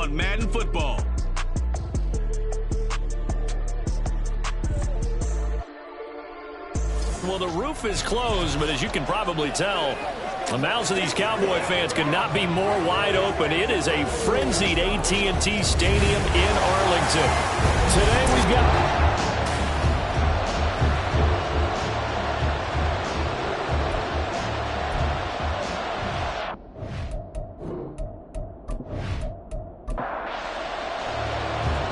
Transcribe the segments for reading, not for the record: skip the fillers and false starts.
on Madden Football. Well, the roof is closed, but as you can probably tell, the mouths of these Cowboy fans could not be more wide open. It is a frenzied AT&T Stadium in Arlington. Today we've got...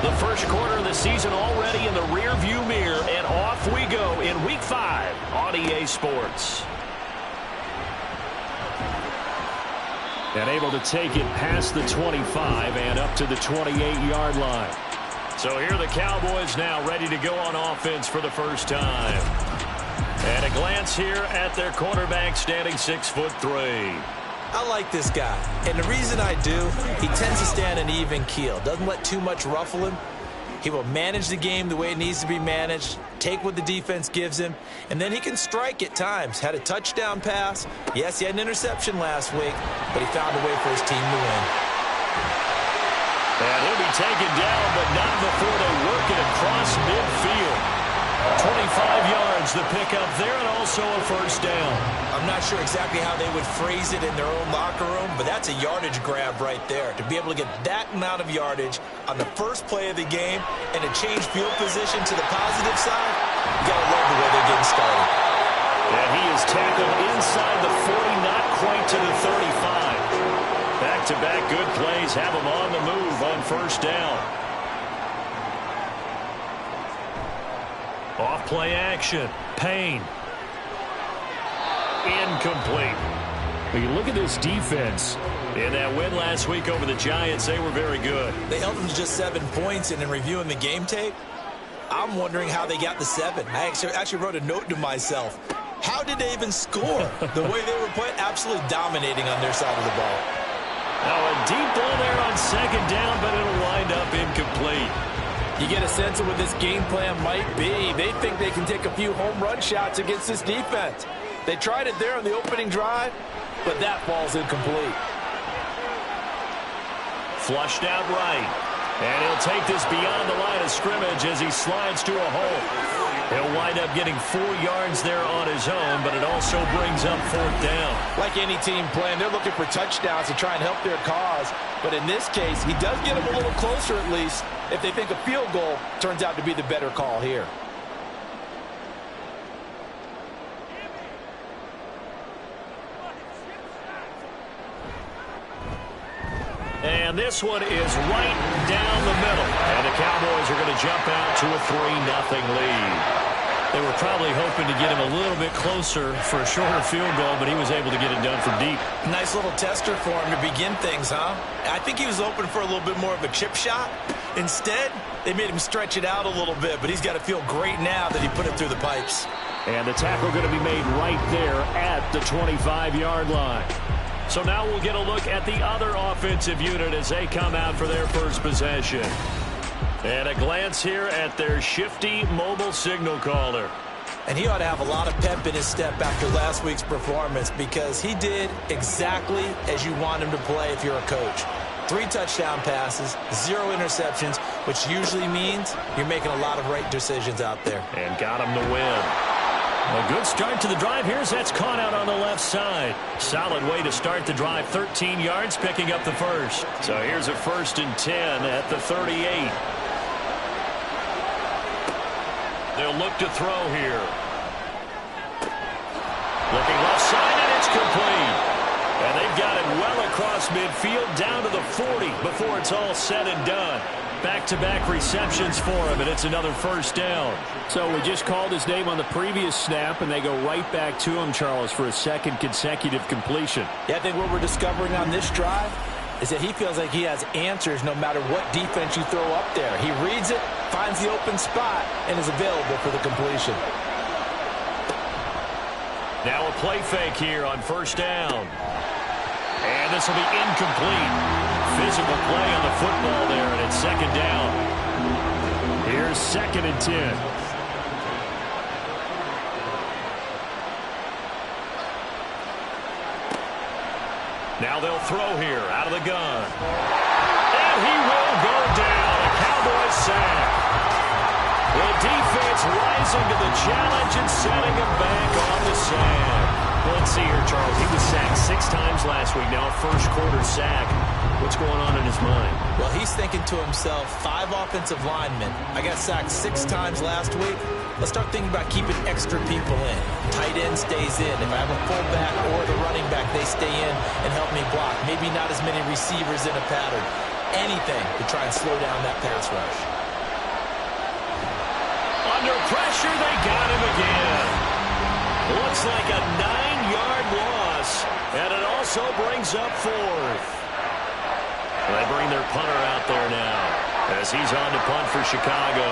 The first quarter of the season already in the rearview mirror, and off we go in Week 5 on EA Sports. And able to take it past the 25 and up to the 28-yard line. So here are the Cowboys now ready to go on offense for the first time. And a glance here at their quarterback standing 6'3". I like this guy, and the reason I do, he tends to stand an even keel. Doesn't let too much ruffle him. He will manage the game the way it needs to be managed, take what the defense gives him, and then he can strike at times. Had a touchdown pass. Yes, he had an interception last week, but he found a way for his team to win. And he'll be taken down, but not before they work it across midfield. 25 yards the pickup there, and also a first down. I'm not sure exactly how they would phrase it in their own locker room, but that's a yardage grab right there. To be able to get that amount of yardage on the first play of the game and to change field position to the positive side, you got to love the way they're getting started. And he is tackled inside the 40, not quite to the 35. Back-to-back good plays have him on the move on first down. Off play action. Payne. Incomplete. But you look at this defense. In that win last week over the Giants, they were very good. They held them to just 7 points, and in reviewing the game tape, I'm wondering how they got the 7. I actually wrote a note to myself. How did they even score? The way they were playing, absolutely dominating on their side of the ball. Now a deep ball there on second down, but it'll wind up incomplete. You get a sense of what this game plan might be. They think they can take a few home run shots against this defense. They tried it there on the opening drive, but that ball's incomplete. Flushed out right. And he'll take this beyond the line of scrimmage as he slides to a hole. He'll wind up getting 4 yards there on his own, but it also brings up 4th down. Like any team playing, they're looking for touchdowns to try and help their cause. But in this case, he does get them a little closer at least if they think a field goal turns out to be the better call here. And this one is right down the middle. And the Cowboys are going to jump out to a 3-0 lead. They were probably hoping to get him a little bit closer for a shorter field goal, but he was able to get it done from deep. Nice little tester for him to begin things, huh? I think he was open for a little bit more of a chip shot. Instead, they made him stretch it out a little bit, but he's got to feel great now that he put it through the pipes. And the tackle going to be made right there at the 25-yard line. So now we'll get a look at the other offensive unit as they come out for their first possession. And a glance here at their shifty mobile signal caller. And he ought to have a lot of pep in his step after last week's performance because he did exactly as you want him to play if you're a coach. 3 touchdown passes, 0 interceptions, which usually means you're making a lot of right decisions out there. And got him to win. A good start to the drive. Here's that's caught out on the left side. Solid way to start the drive. 13 yards, picking up the first. So here's a 1st and 10 at the 38. They'll look to throw here. Looking left side, and it's complete. And they've got it well across midfield, down to the 40 before it's all said and done. Back-to-back receptions for him, and it's another first down. So we just called his name on the previous snap, and they go right back to him, Charles, for a 2nd consecutive completion. Yeah, I think what we're discovering on this drive is that he feels like he has answers no matter what defense you throw up there. He reads it, finds the open spot, and is available for the completion. Now a play fake here on first down. And this will be incomplete. Physical play on the football there, and it's 2nd down. Here's 2nd and 10. Now they'll throw here out of the gun. And he rising to the challenge and setting him back on the sand. Let's see here, Charles. He was sacked 6 times last week. Now a first-quarter sack. What's going on in his mind? Well, he's thinking to himself, 5 offensive linemen. I got sacked 6 times last week. Let's start thinking about keeping extra people in. Tight end stays in. If I have a fullback or the running back, they stay in and help me block. Maybe not as many receivers in a pattern. Anything to try and slow down that pass rush. Under pressure, they got him again. Looks like a 9-yard loss, and it also brings up 4th. They bring their punter out there now as he's on to punt for Chicago.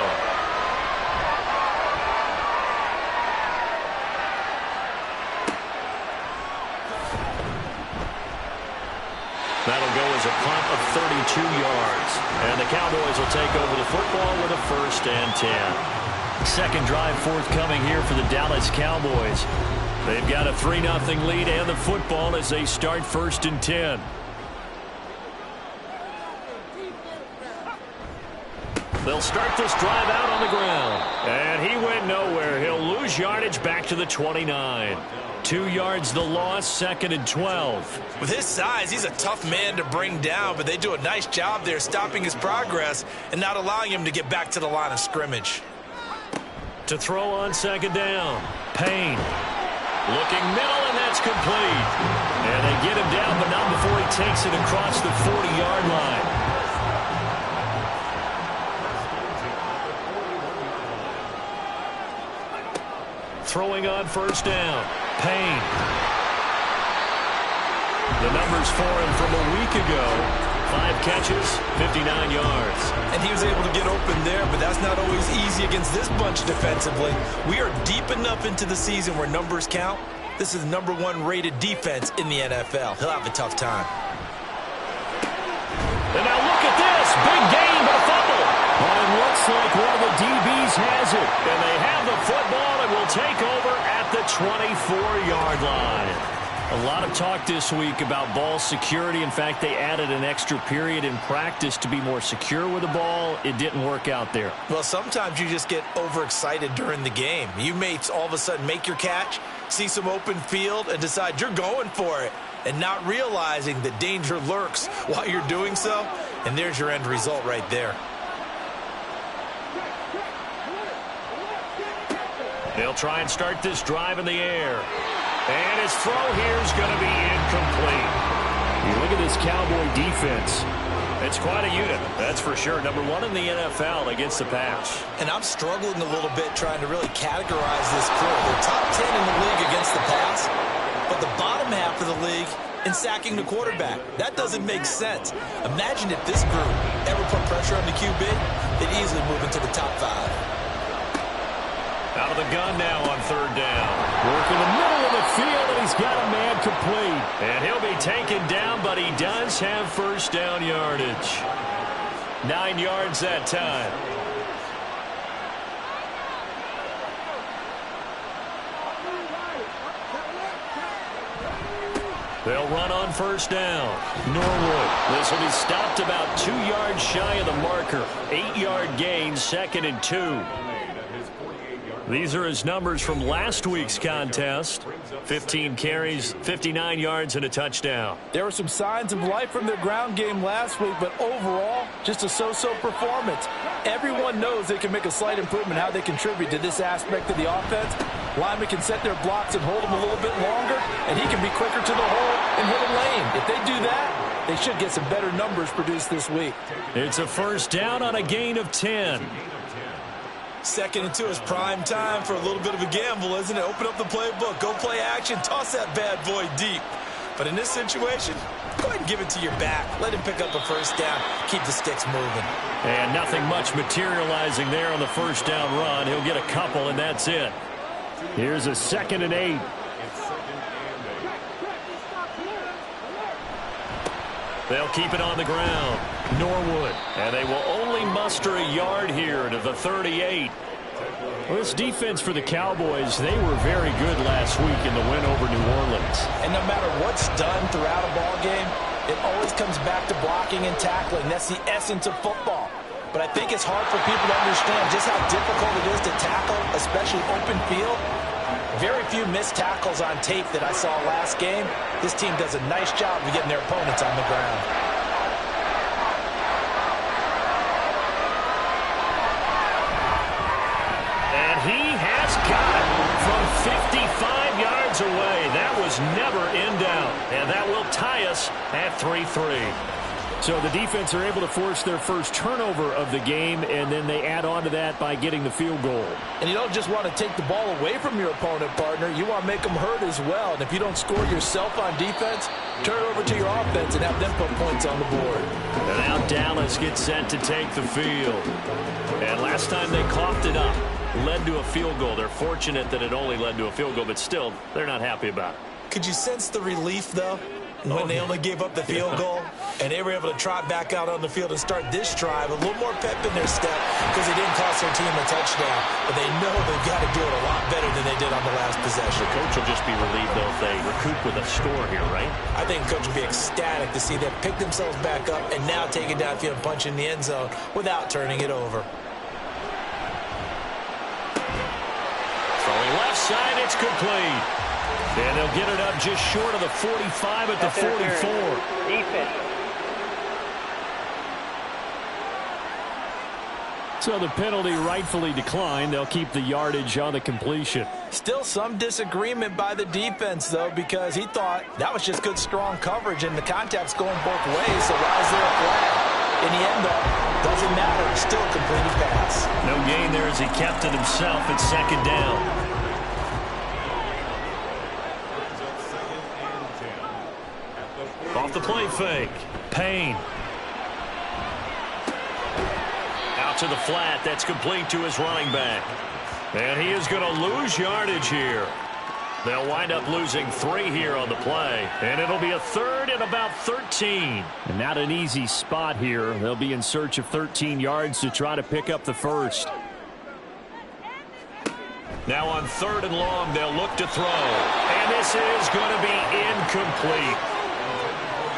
That'll go as a punt of 32 yards. And the Cowboys will take over the football with a 1st and 10. Second drive forthcoming here for the Dallas Cowboys. They've got a 3-0 lead and the football as they start 1st and 10. They'll start this drive out on the ground. And he went nowhere. He'll lose yardage back to the 29. 2 yards the loss, 2nd and 12. With his size, he's a tough man to bring down, but they do a nice job there stopping his progress and not allowing him to get back to the line of scrimmage. To throw on 2nd down. Payne. Looking middle, and that's complete. And they get him down, but not before he takes it across the 40-yard line. Throwing on 1st down. Payne. The numbers for him from a week ago. 5 catches, 59 yards. And he was able to get open there, but that's not always easy against this bunch defensively. We are deep enough into the season where numbers count. This is the #1 rated defense in the NFL. He'll have a tough time. And now look at this. Big gain, but a fumble. Well, it looks like one of the DBs has it. And they have the football and will take over at the 24-yard line. A lot of talk this week about ball security. In fact, they added an extra period in practice to be more secure with the ball. It didn't work out there. Well, sometimes you just get overexcited during the game. You may all of a sudden make your catch, see some open field, and decide you're going for it, and not realizing that danger lurks while you're doing so. And there's your end result right there. They'll try and start this drive in the air. And his throw here is going to be incomplete. You look at this Cowboy defense. It's quite a unit, that's for sure. #1 in the NFL against the pass. And I'm struggling a little bit trying to really categorize this crew. They're top 10 in the league against the pass, but the bottom half of the league in sacking the quarterback. That doesn't make sense. Imagine if this group ever put pressure on the QB, they'd easily move into the top 5. Out of the gun now on 3rd down. Work in the middle of the field, and he's got a man complete. And he'll be taken down, but he does have 1st down yardage. 9 yards that time. They'll run on 1st down. Norwood. This will be stopped about 2 yards shy of the marker. 8-yard gain, 2nd and 2. These are his numbers from last week's contest. 15 carries, 59 yards, and a touchdown. There were some signs of life from their ground game last week, but overall, just a so-so performance. Everyone knows they can make a slight improvement how they contribute to this aspect of the offense. Linemen can set their blocks and hold them a little bit longer, and he can be quicker to the hole and hit a lane. If they do that, they should get some better numbers produced this week. It's a 1st down on a gain of 10. 2nd and 2 is prime time for a little bit of a gamble, isn't it? Open up the playbook, go play action, toss that bad boy deep. But in this situation, go ahead and give it to your back. Let him pick up a 1st down, keep the sticks moving. And nothing much materializing there on the 1st down run. He'll get a couple, and that's it. Here's a 2nd and 8. They'll keep it on the ground. Norwood. And they will only muster a yard here to the 38. Well, this defense for the Cowboys, they were very good last week in the win over New Orleans. And no matter what's done throughout a ball game, it always comes back to blocking and tackling. That's the essence of football. but I think it's hard for people to understand just how difficult it is to tackle, especially open field. Very few missed tackles on tape that I saw last game. This team does a nice job of getting their opponents on the ground. And he has got it from 55 yards away. That was never in doubt. And that will tie us at 3-3. So the defense are able to force their first turnover of the game, and then they add on to that by getting the field goal. And you don't just want to take the ball away from your opponent, partner. You want to make them hurt as well. And if you don't score yourself on defense, turn it over to your offense and have them put points on the board. And now Dallas gets set to take the field. And last time they coughed it up, led to a field goal. They're fortunate that it only led to a field goal, but still, they're not happy about it. Could you sense the relief, though, when they only gave up the field goal and they were able to trot back out on the field and start this drive a little more pep in their step because they didn't cost their team a touchdown, but they know they've got to do it a lot better than they did on the last possession. The coach will just be relieved, though, if they recoup with a score here, right? I think the coach will be ecstatic to see them pick themselves back up and now take it downfield and punch in the end zone without turning it over. Throwing left side, it's complete. And they'll get it up just short of the 45 at the 44. Defense. So the penalty rightfully declined. They'll keep the yardage on the completion. Still some disagreement by the defense, though, because he thought that was just good, strong coverage, and the contact's going both ways, so why is there a flag? In the end, though, doesn't matter. It's still a completed pass. No gain there as he kept it himself at second down. Off the play fake. Payne. Out to the flat. That's complete to his running back. And he is going to lose yardage here. They'll wind up losing 3 here on the play. And it'll be a third and about 13. And not an easy spot here. They'll be in search of 13 yards to try to pick up the first. Now on 3rd and long, they'll look to throw. And this is going to be incomplete.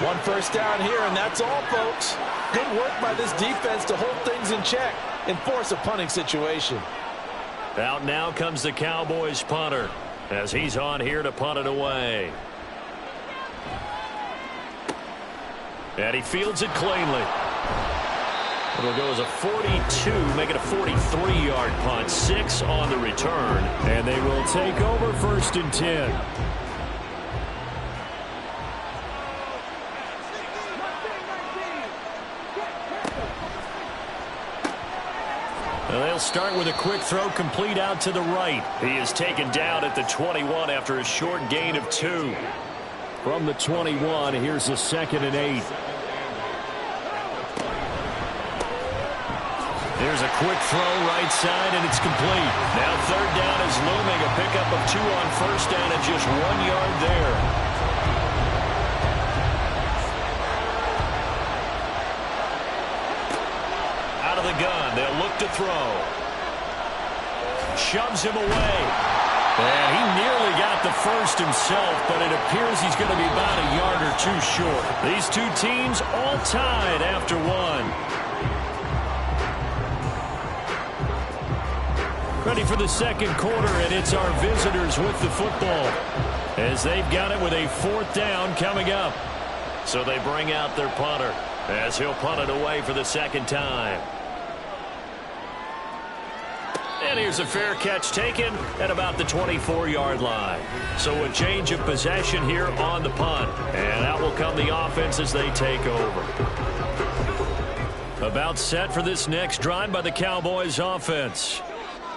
One first down here, and that's all, folks. Good work by this defense to hold things in check and force a punting situation. Out now comes the Cowboys punter as he's on here to punt it away. And he fields it cleanly. It'll go as a 42, make it a 43-yard punt. 6 on the return. And they will take over 1st and 10. They'll start with a quick throw complete out to the right. He is taken down at the 21 after a short gain of 2. From the 21, here's a 2nd and 8. There's a quick throw right side, and it's complete. Now 3rd down is looming. A pickup of 2 on 1st down and just 1 yard there. Out of the gun, they'll look to throw. Shoves him away. And he nearly got the first himself, but it appears he's going to be about a yard or 2 short. These two teams all tied after 1. Ready for the 2nd quarter, and it's our visitors with the football as they've got it with a 4th down coming up. So they bring out their punter as he'll punt it away for the 2nd time. And here's a fair catch taken at about the 24-yard line. So a change of possession here on the punt. And out will come the offense as they take over. About set for this next drive by the Cowboys offense.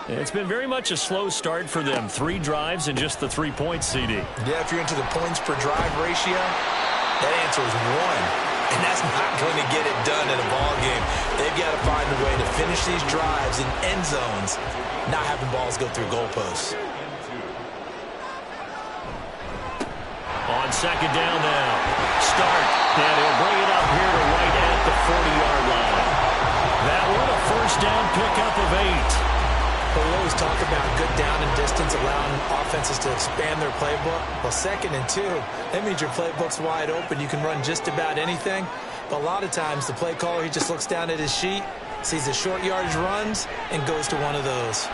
It's been very much a slow start for them. 3 drives and just the 3-point CD. Yeah, if you're into the points per drive ratio, that answer is 1. And that's not going to get it done in a ball game. They've got to find a way to finish these drives in end zones, not having balls go through goalposts. On 2nd down now. Start. And he'll bring it up here to right at the 40-yard line. That one a 1st down pickup of 8. But we always talk about good down and distance, allowing offenses to expand their playbook. Well, 2nd and 2, that means your playbook's wide open. You can run just about anything. But a lot of times, the play caller, he just looks down at his sheet, sees the short yardage runs, and goes to one of those.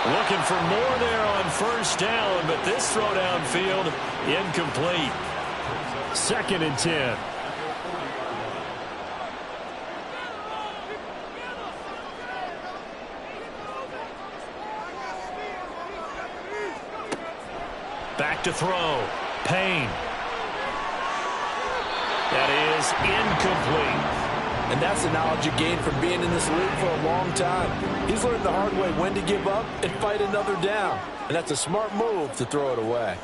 Looking for more there on first down, but this throw downfield, incomplete. 2nd and 10. Back to throw. Payne. That is incomplete. And that's the knowledge you gain from being in this league for a long time. He's learned the hard way when to give up and fight another down. And that's a smart move to throw it away.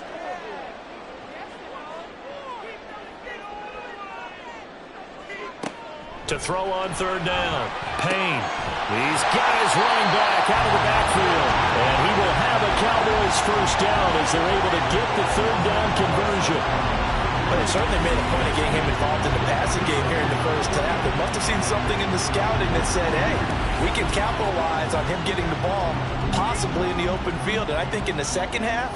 To throw on 3rd down. Payne. He's got his running back out of the backfield. And he will have a Cowboys first down as they're able to get the 3rd down conversion. But they certainly made a point of getting him involved in the passing game here in the first half. They must have seen something in the scouting that said, hey, we can capitalize on him getting the ball, possibly in the open field. And I think in the second half,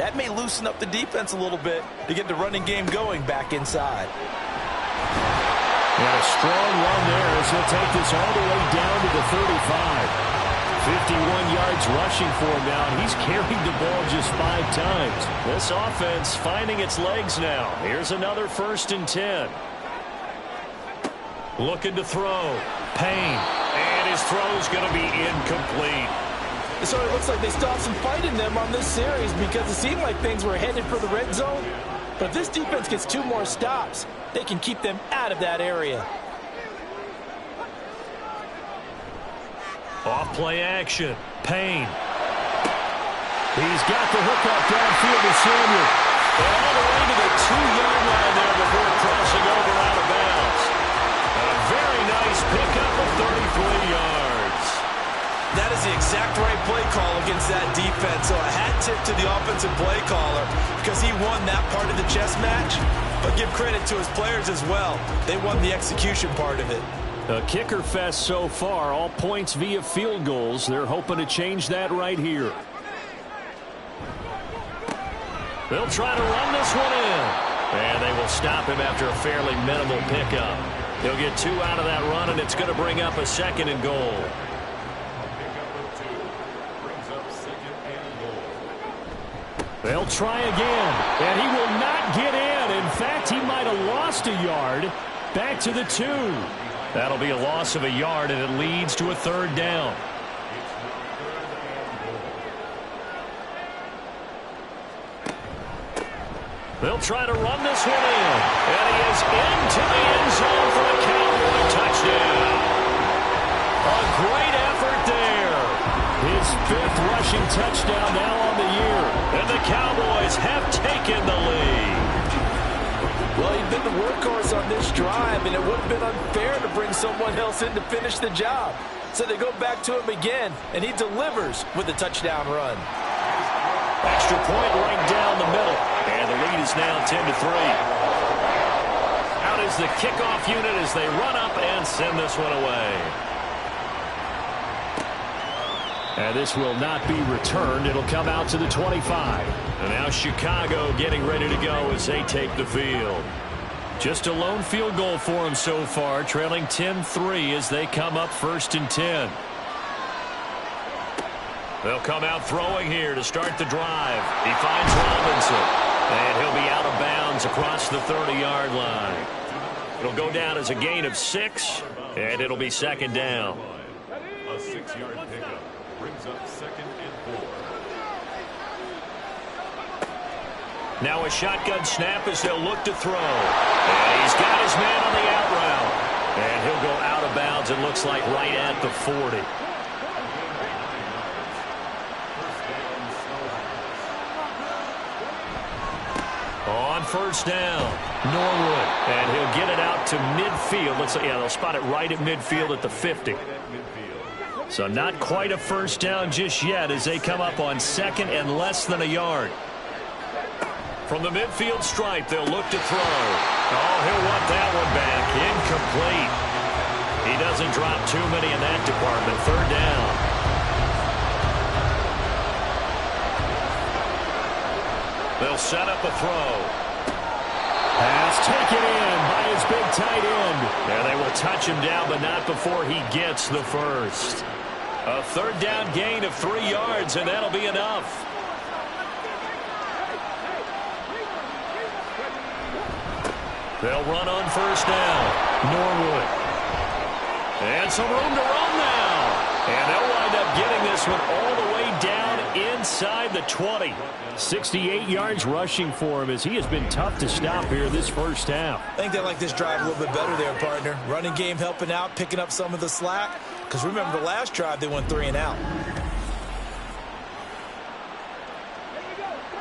that may loosen up the defense a little bit to get the running game going back inside. And a strong run there as he'll take this all the way down to the 35. 51 yards rushing for him now, and he's carried the ball just 5 times. This offense finding its legs now. Here's another 1st and 10. Looking to throw. Payne. And his throw's going to be incomplete. So it looks like they still have some fight in them on this series because it seemed like things were headed for the red zone. But if this defense gets 2 more stops, they can keep them out of that area. Off play action. Payne. He's got the hookup downfield to Samuel. And all the way to the 2-yard line there before crossing over out of bounds. A very nice pickup of 33 yards. That is the exact right play call against that defense. So a hat tip to the offensive play caller because he won that part of the chess match. But give credit to his players as well. They won the execution part of it. A kicker fest so far, all points via field goals. They're hoping to change that right here. They'll try to run this one in. And they will stop him after a fairly minimal pickup. He'll get 2 out of that run, and it's going to bring up a 2nd and goal. They'll try again, and he will not get in. In fact, he might have lost a yard. Back to the 2. That'll be a loss of a yard, and it leads to a 3rd down. They'll try to run this one in. And he is into the end zone for a Cowboy touchdown. A great effort there. His 5th rushing touchdown now on the year. And the Cowboys have taken the lead. Well, he'd been the workhorse on this drive, and it would have been unfair to bring someone else in to finish the job. So they go back to him again, and he delivers with a touchdown run. Extra point right down the middle. And the lead is now 10-3. Out is the kickoff unit as they run up and send this one away. And this will not be returned. It'll come out to the 25. And now Chicago getting ready to go as they take the field. Just a lone field goal for them so far, trailing 10-3 as they come up 1st and 10. They'll come out throwing here to start the drive. He finds Robinson, and he'll be out of bounds across the 30-yard line. It'll go down as a gain of 6, and it'll be 2nd down. A 6-yard pickup brings up 2nd and 4. Now a shotgun snap as they'll look to throw. And he's got his man on the out route. And he'll go out of bounds, it looks like right at the 40. On 1st down, Norwood. And he'll get it out to midfield. Looks like, yeah, they'll spot it right at midfield at the 50. So not quite a 1st down just yet as they come up on 2nd and less than a yard. From the midfield stripe, they'll look to throw. Oh, he'll want that one back. Incomplete. He doesn't drop too many in that department. 3rd down. They'll set up a throw. Pass taken in by his big tight end. And they will touch him down, but not before he gets the first. A third down gain of 3 yards, and that'll be enough. They'll run on first down. Norwood. And some room to run now. And they'll wind up getting this one all the way down inside the 20. 68 yards rushing for him as he has been tough to stop here this first half. I think they like this drive a little bit better there, partner. Running game helping out, picking up some of the slack. Because remember the last drive, they went 3 and out.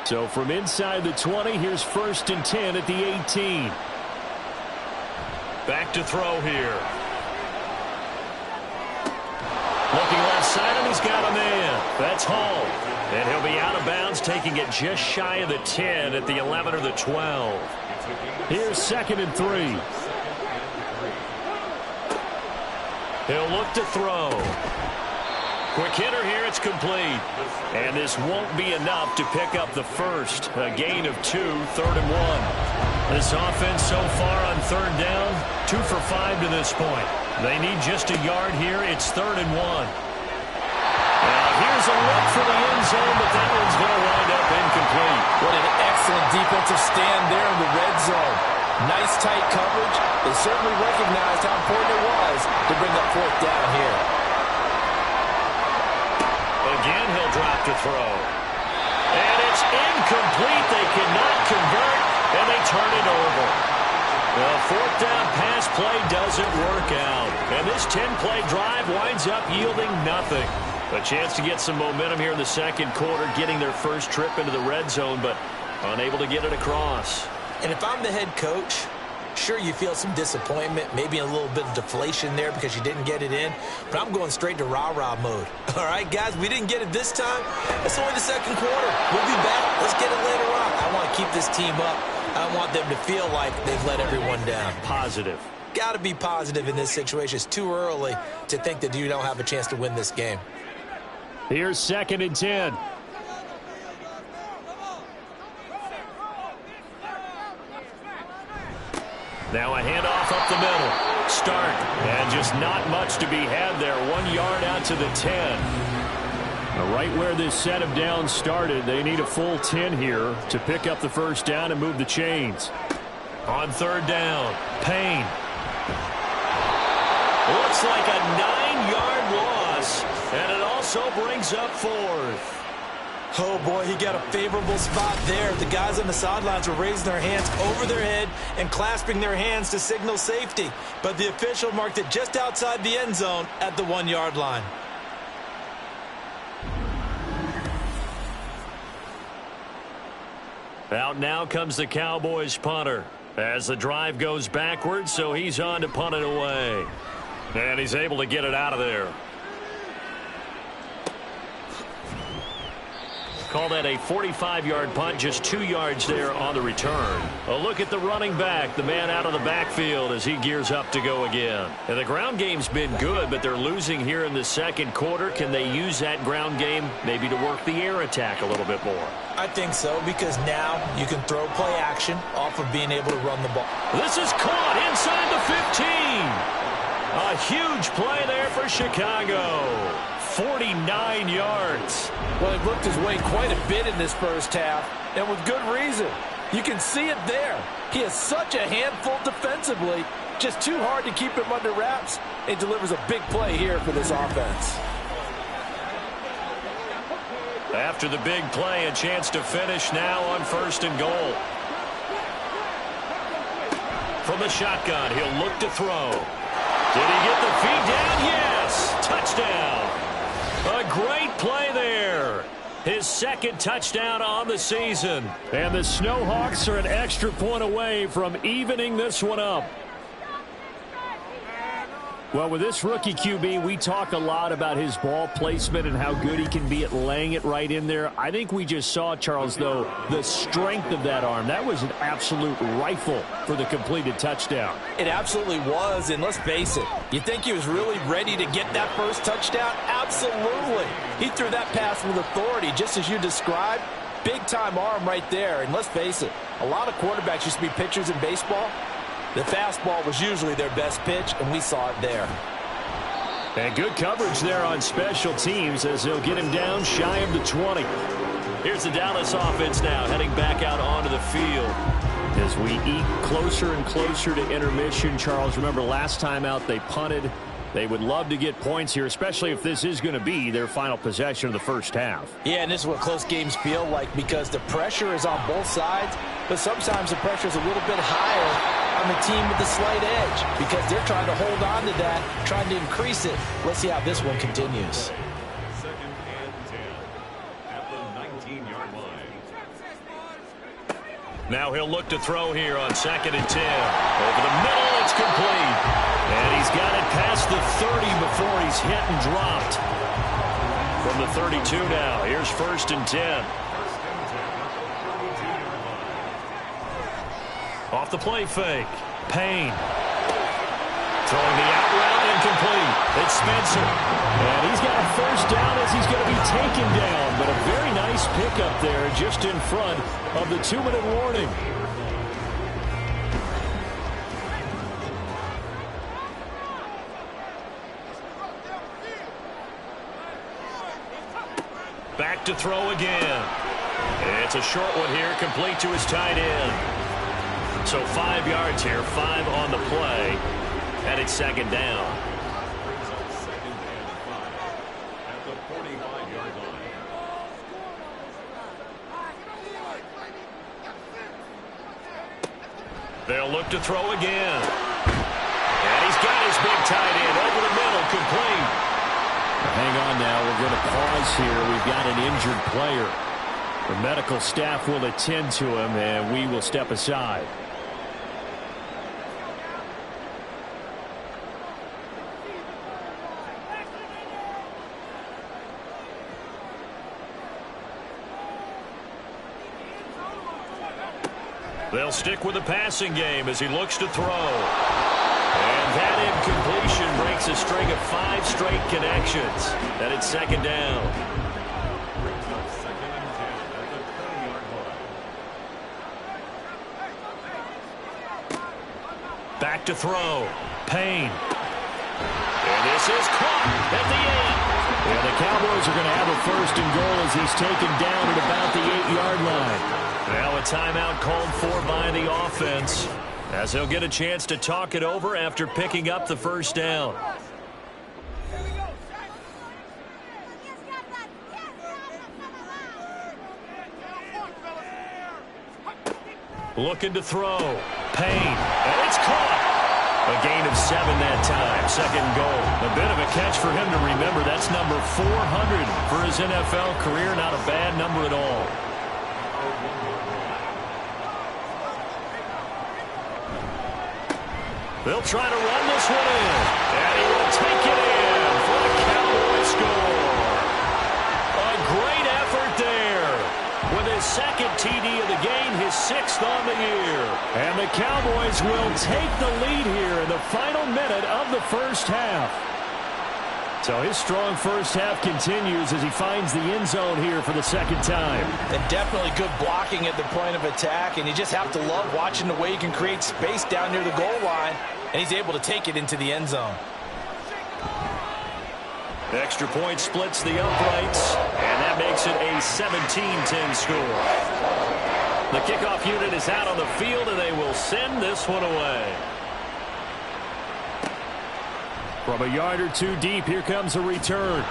So from inside the 20, here's 1st and 10 at the 18. Back to throw here. Looking left side, and he's got a man. That's Hall. And he'll be out of bounds, taking it just shy of the 10 at the 11 or the 12. Here's 2nd and 3. He'll look to throw. Quick hitter here, it's complete. And this won't be enough to pick up the first. A gain of 2, 3rd and 1. This offense so far on 3rd down, 2 for 5 to this point. They need just a yard here. It's 3rd and 1. Now here's a look for the end zone, but that one's going to wind up incomplete. What an excellent defensive stand there in the red zone. Nice tight coverage. They certainly recognized how important it was to bring up 4th down here. Again, he'll drop to throw. And it's incomplete. They cannot convert, and they turn it over. The 4th down pass play doesn't work out. And this 10-play drive winds up yielding nothing. A chance to get some momentum here in the 2nd quarter, getting their first trip into the red zone, but unable to get it across. And if I'm the head coach, sure, you feel some disappointment, maybe a little bit of deflation there because you didn't get it in, but I'm going straight to rah-rah mode. All right, guys, we didn't get it this time. It's only the 2nd quarter. We'll be back. Let's get it later on. I want to keep this team up. I want them to feel like they've let everyone down. Positive. Got to be positive in this situation. It's too early to think that you don't have a chance to win this game. Here's 2nd and 10. Now a handoff up the middle. Start. And just not much to be had there. 1 yard out to the 10. Right where this set of downs started, they need a full 10 here to pick up the first down and move the chains. On 3rd down, Payne. Looks like a 9-yard loss, and it also brings up 4th. Oh, boy, he got a favorable spot there. The guys on the sidelines were raising their hands over their head and clasping their hands to signal safety. But the official marked it just outside the end zone at the 1-yard line. Out now comes the Cowboys punter as the drive goes backwards, so he's on to punt it away. And he's able to get it out of there. Call that a 45-yard punt, just 2 yards there on the return. A look at the running back, the man out of the backfield as he gears up to go again. And the ground game's been good, but they're losing here in the 2nd quarter. Can they use that ground game maybe to work the air attack a little bit more? I think so, because now you can throw play action off of being able to run the ball. This is caught inside the 15. A huge play there for Chicago. 49 yards. Well, he looked his way quite a bit in this first half, and with good reason. You can see it there. He is such a handful defensively. Just too hard to keep him under wraps. It delivers a big play here for this offense. After the big play, a chance to finish now on 1st and goal. From the shotgun, he'll look to throw. Did he get the feed down? Yes! Touchdown! A great play there. His 2nd touchdown on the season. And the Snowhawks are an extra point away from evening this one up. Well, with this rookie QB, we talk a lot about his ball placement and how good he can be at laying it right in there. I think we just saw, Charles, though, the strength of that arm. That was an absolute rifle for the completed touchdown. It absolutely was, and let's face it, you think he was really ready to get that first touchdown? Absolutely. He threw that pass with authority, just as you described. Big-time arm right there. And let's face it, a lot of quarterbacks used to be pitchers in baseball. The fastball was usually their best pitch, and we saw it there. And good coverage there on special teams as they'll get him down shy of the 20. Here's the Dallas offense now heading back out onto the field. As we eat closer and closer to intermission, Charles, remember last time out they punted. They would love to get points here, especially if this is going to be their final possession of the first half. Yeah, and this is what close games feel like because the pressure is on both sides, but sometimes the pressure is a little bit higher on the team with the slight edge because they're trying to hold on to that, trying to increase it. Let's see how this one continues. Second and 10 at the 19-yard line. Now he'll look to throw here on second and 10. Over the middle, it's complete. And he's got it past the 30 before he's hit and dropped. From the 32 now, here's first and 10. Off the play fake. Payne. Throwing the out route incomplete. It's Spencer. And he's got a first down as he's going to be taken down. But a very nice pickup there just in front of the 2-minute warning. Back to throw again. It's a short one here, complete to his tight end. So 5 yards here, 5 on the play, and it's second down. Brings up second and 5 at the 45-yard line. They'll look to throw again. And he's got his big tight end over the middle, complete. Hang on now, we're going to pause here. We've got an injured player. The medical staff will attend to him, and we will step aside. They'll stick with the passing game as he looks to throw. And that incompletion breaks a string of 5 straight connections. And it's second down. Brings up second and 10 at the 20-yard line. Back to throw. Payne. And this is caught at the 8. And the Cowboys are going to have a first and goal as he's taken down at about the 8-yard line. Now a timeout called for by the offense as he'll get a chance to talk it over after picking up the first down. Looking to throw. Payne. And it's caught. A gain of 7 that time. Second goal. A bit of a catch for him to remember. That's number 400 for his NFL career. Not a bad number at all. They'll try to run this one in. And he will take it in for the Cowboys score. A great effort there. With his second TD of the game, his 6th on the year. And the Cowboys will take the lead here in the final minute of the first half. So his strong first half continues as he finds the end zone here for the second time. And definitely good blocking at the point of attack, and you just have to love watching the way he can create space down near the goal line, and he's able to take it into the end zone. The extra point splits the uprights, and that makes it a 17-10 score. The kickoff unit is out on the field, and they will send this one away. From a yard or two deep, here comes a return.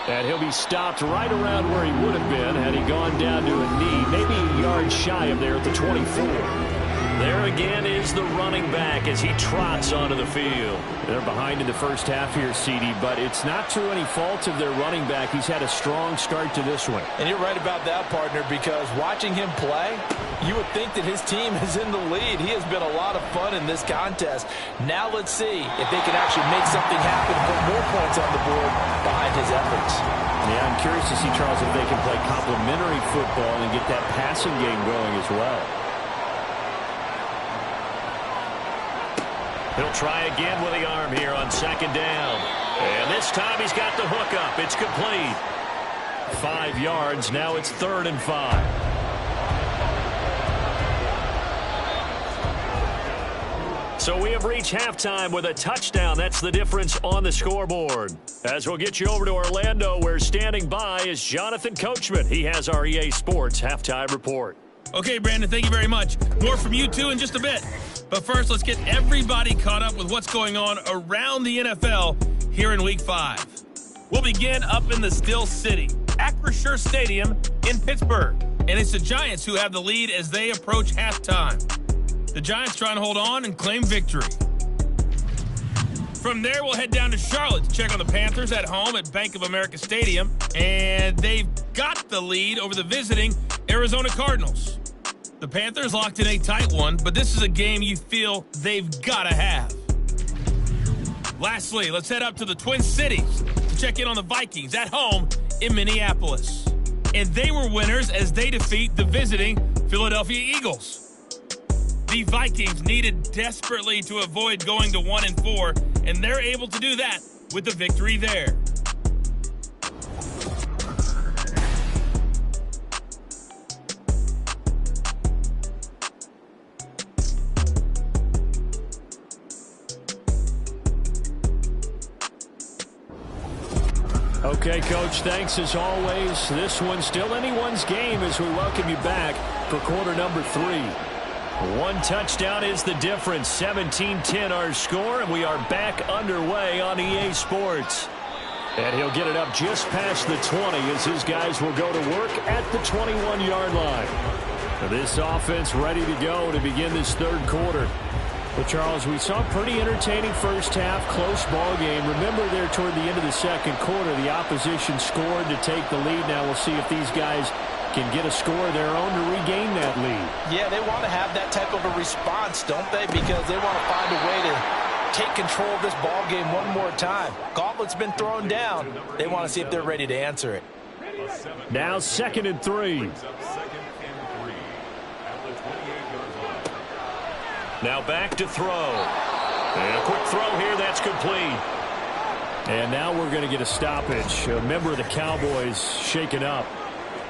And he'll be stopped right around where he would have been had he gone down to a knee, maybe a yard shy of there at the 24. There again is the running back as he trots onto the field. They're behind in the first half here, CD, but it's not through any fault of their running back. He's had a strong start to this one. And you're right about that, partner, because watching him play, you would think that his team is in the lead. He has been a lot of fun in this contest. Now let's see if they can actually make something happen and put more points on the board behind his efforts. Yeah, I'm curious to see, Charles, if they can play complementary football and get that passing game going as well. He'll try again with the arm here on second down. And this time he's got the hook up. It's complete. 5 yards. Now it's 3rd and 5. So we have reached halftime with a touchdown. That's the difference on the scoreboard. As we'll get you over to Orlando, where standing by is Jonathan Coachman. He has our EA Sports halftime report. Okay, Brandon, thank you very much. More from you two in just a bit. But first, let's get everybody caught up with what's going on around the NFL here in Week 5. We'll begin up in the Still City, Acrisure Stadium in Pittsburgh. And it's the Giants who have the lead as they approach halftime. The Giants trying to hold on and claim victory. From there, we'll head down to Charlotte to check on the Panthers at home at Bank of America Stadium. And they've got the lead over the visiting Arizona Cardinals. The Panthers locked in a tight one, but this is a game you feel they've got to have. Lastly, let's head up to the Twin Cities to check in on the Vikings at home in Minneapolis. And they were winners as they defeat the visiting Philadelphia Eagles. The Vikings needed desperately to avoid going to 1-4, and they're able to do that with the victory there. Okay, Coach, thanks as always. This one's still anyone's game as we welcome you back for quarter number 3. One touchdown is the difference. 17-10 our score, and we are back underway on EA Sports. And he'll get it up just past the 20 as his guys will go to work at the 21-yard line. This offense ready to go to begin this third quarter. Well, Charles, we saw a pretty entertaining first half, close ball game. Remember there toward the end of the second quarter, the opposition scored to take the lead. Now we'll see if these guys can get a score of their own to regain that lead. Yeah, they want to have that type of a response, don't they? Because they want to find a way to take control of this ball game one more time. Gauntlet's been thrown down. They want to see if they're ready to answer it. Now 2nd and 3. Now back to throw. And a quick throw here, that's complete. And now we're going to get a stoppage. A member of the Cowboys shaken up.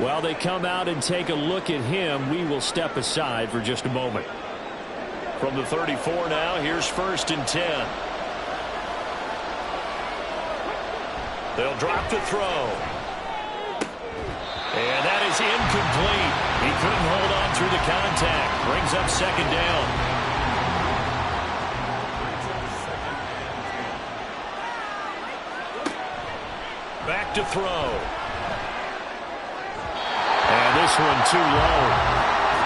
While they come out and take a look at him, we will step aside for just a moment. From the 34 now, here's 1st and 10. They'll drop to throw. And that is incomplete. He couldn't hold on through the contact. Brings up 2nd down. Back to throw. And this one too low.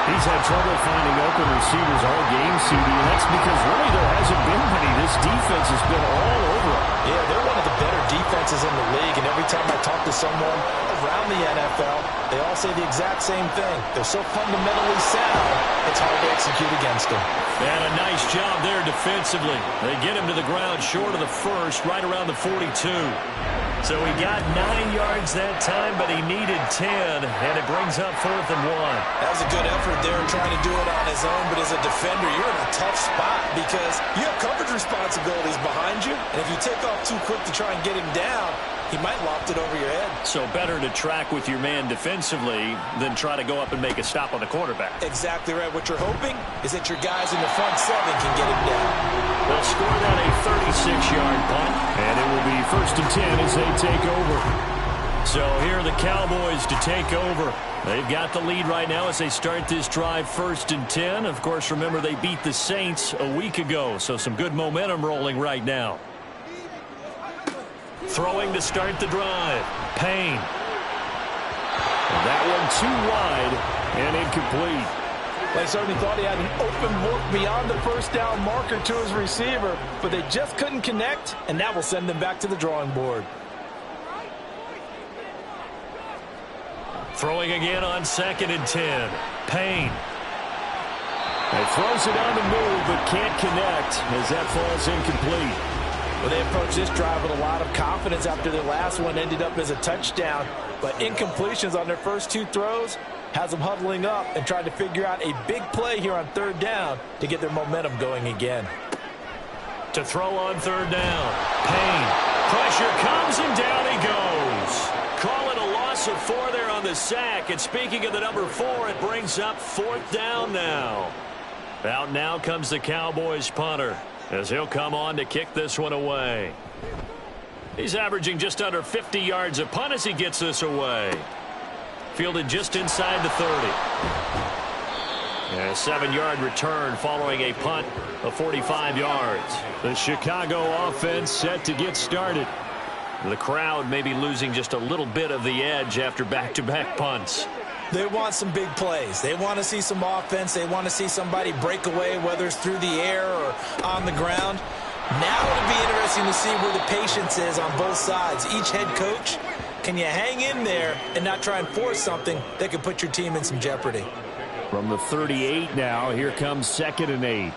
He's had trouble finding open receivers all game, CD, and that's because really there hasn't been many. This defense has been all over him. Yeah, they're one of the better defenses in the league, and every time I talk to someone around the NFL, they all say the exact same thing. They're so fundamentally sound, it's hard to execute against them. And a nice job there defensively. They get him to the ground short of the first, right around the 42. So he got 9 yards that time, but he needed 10, and it brings up 4th and 1. That was a good effort there trying to do it on his own, but as a defender, you're in a tough spot because you have coverage responsibilities behind you, and if you take off too quick to try and get him down, he might loft it over your head. So better to track with your man defensively than try to go up and make a stop on the quarterback. Exactly right. What you're hoping is that your guys in the front 7 can get him down. They'll score that a 36-yard punt, and it will be 1st and 10 as they take over. So here are the Cowboys to take over. They've got the lead right now as they start this drive 1st and 10. Of course, remember they beat the Saints a week ago, so some good momentum rolling right now. Throwing to start the drive. Payne. That one too wide and incomplete. They certainly thought he had an open look beyond the first down marker to his receiver, but they just couldn't connect, and that will send them back to the drawing board. Throwing again on 2nd and 10. Payne. He throws it on the move, but can't connect as that falls incomplete. Well, they approached this drive with a lot of confidence after their last one ended up as a touchdown, but incompletions on their first 2 throws has them huddling up and trying to figure out a big play here on 3rd down to get their momentum going again. To throw on 3rd down. Payne. Pressure comes and down he goes. Call it a loss loss of 4 there on the sack. And speaking of the number 4, it brings up 4th down now. Out now comes the Cowboys punter, as he'll come on to kick this one away. He's averaging just under 50 yards a punt as he gets this away. Fielded just inside the 30. And a 7-yard return following a punt of 45 yards. The Chicago offense set to get started. The crowd may be losing just a little bit of the edge after back-to-back punts. They want some big plays. They want to see some offense. They want to see somebody break away, whether it's through the air or on the ground. Now it'll be interesting to see where the patience is on both sides. Each head coach, can you hang in there and not try and force something that could put your team in some jeopardy? From the 38 now, here comes 2nd and 8.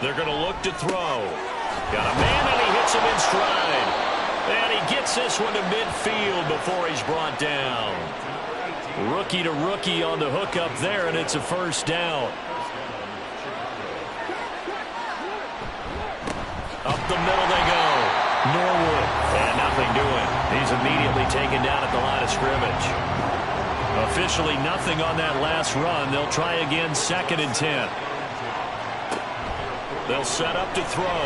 They're going to look to throw. Got a man, and he hits him in stride. And he gets this one to midfield before he's brought down. Rookie to rookie on the hook up there, and it's a 1st down. Up the middle they go. Norwood. And nothing doing. He's immediately taken down at the line of scrimmage. Officially nothing on that last run. They'll try again 2nd and 10. They'll set up to throw.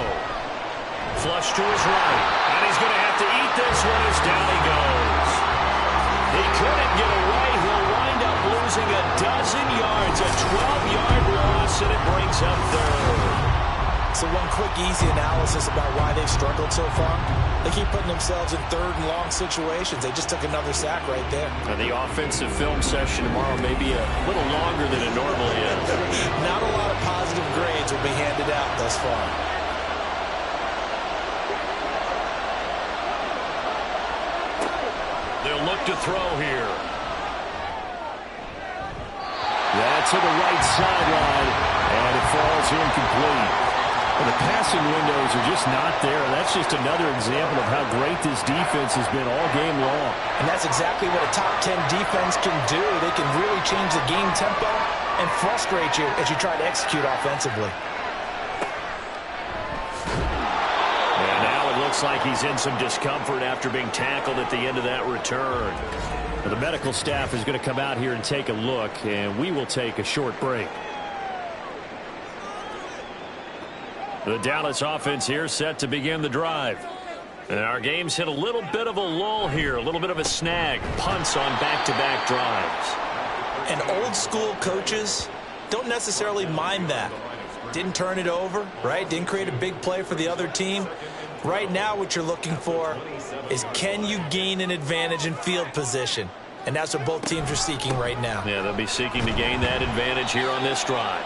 Flush to his right. And he's going to have to eat this one as down he goes. He couldn't get away. He'll wind up losing a dozen yards. A 12-yard loss, and it brings up 3rd. So one quick, easy analysis about why they've struggled so far. They keep putting themselves in 3rd and long situations. They just took another sack right there. And the offensive film session tomorrow may be a little longer than it normally is. Not a lot of positive grades will be handed out thus far. They'll look to throw here. That's to the right sideline, and it falls incomplete. Well, the passing windows are just not there. That's just another example of how great this defense has been all game long. And that's exactly what a top 10 defense can do. They can really change the game tempo and frustrate you as you try to execute offensively. And now it looks like he's in some discomfort after being tackled at the end of that return. Well, the medical staff is going to come out here and take a look, and we will take a short break. The Dallas offense here set to begin the drive. And our game's hit a little bit of a lull here, a little bit of a snag. Punts on back-to-back drives. And old-school coaches don't necessarily mind that. Didn't turn it over, right? Didn't create a big play for the other team. Right now what you're looking for is, can you gain an advantage in field position? And that's what both teams are seeking right now. Yeah, they'll be seeking to gain that advantage here on this drive.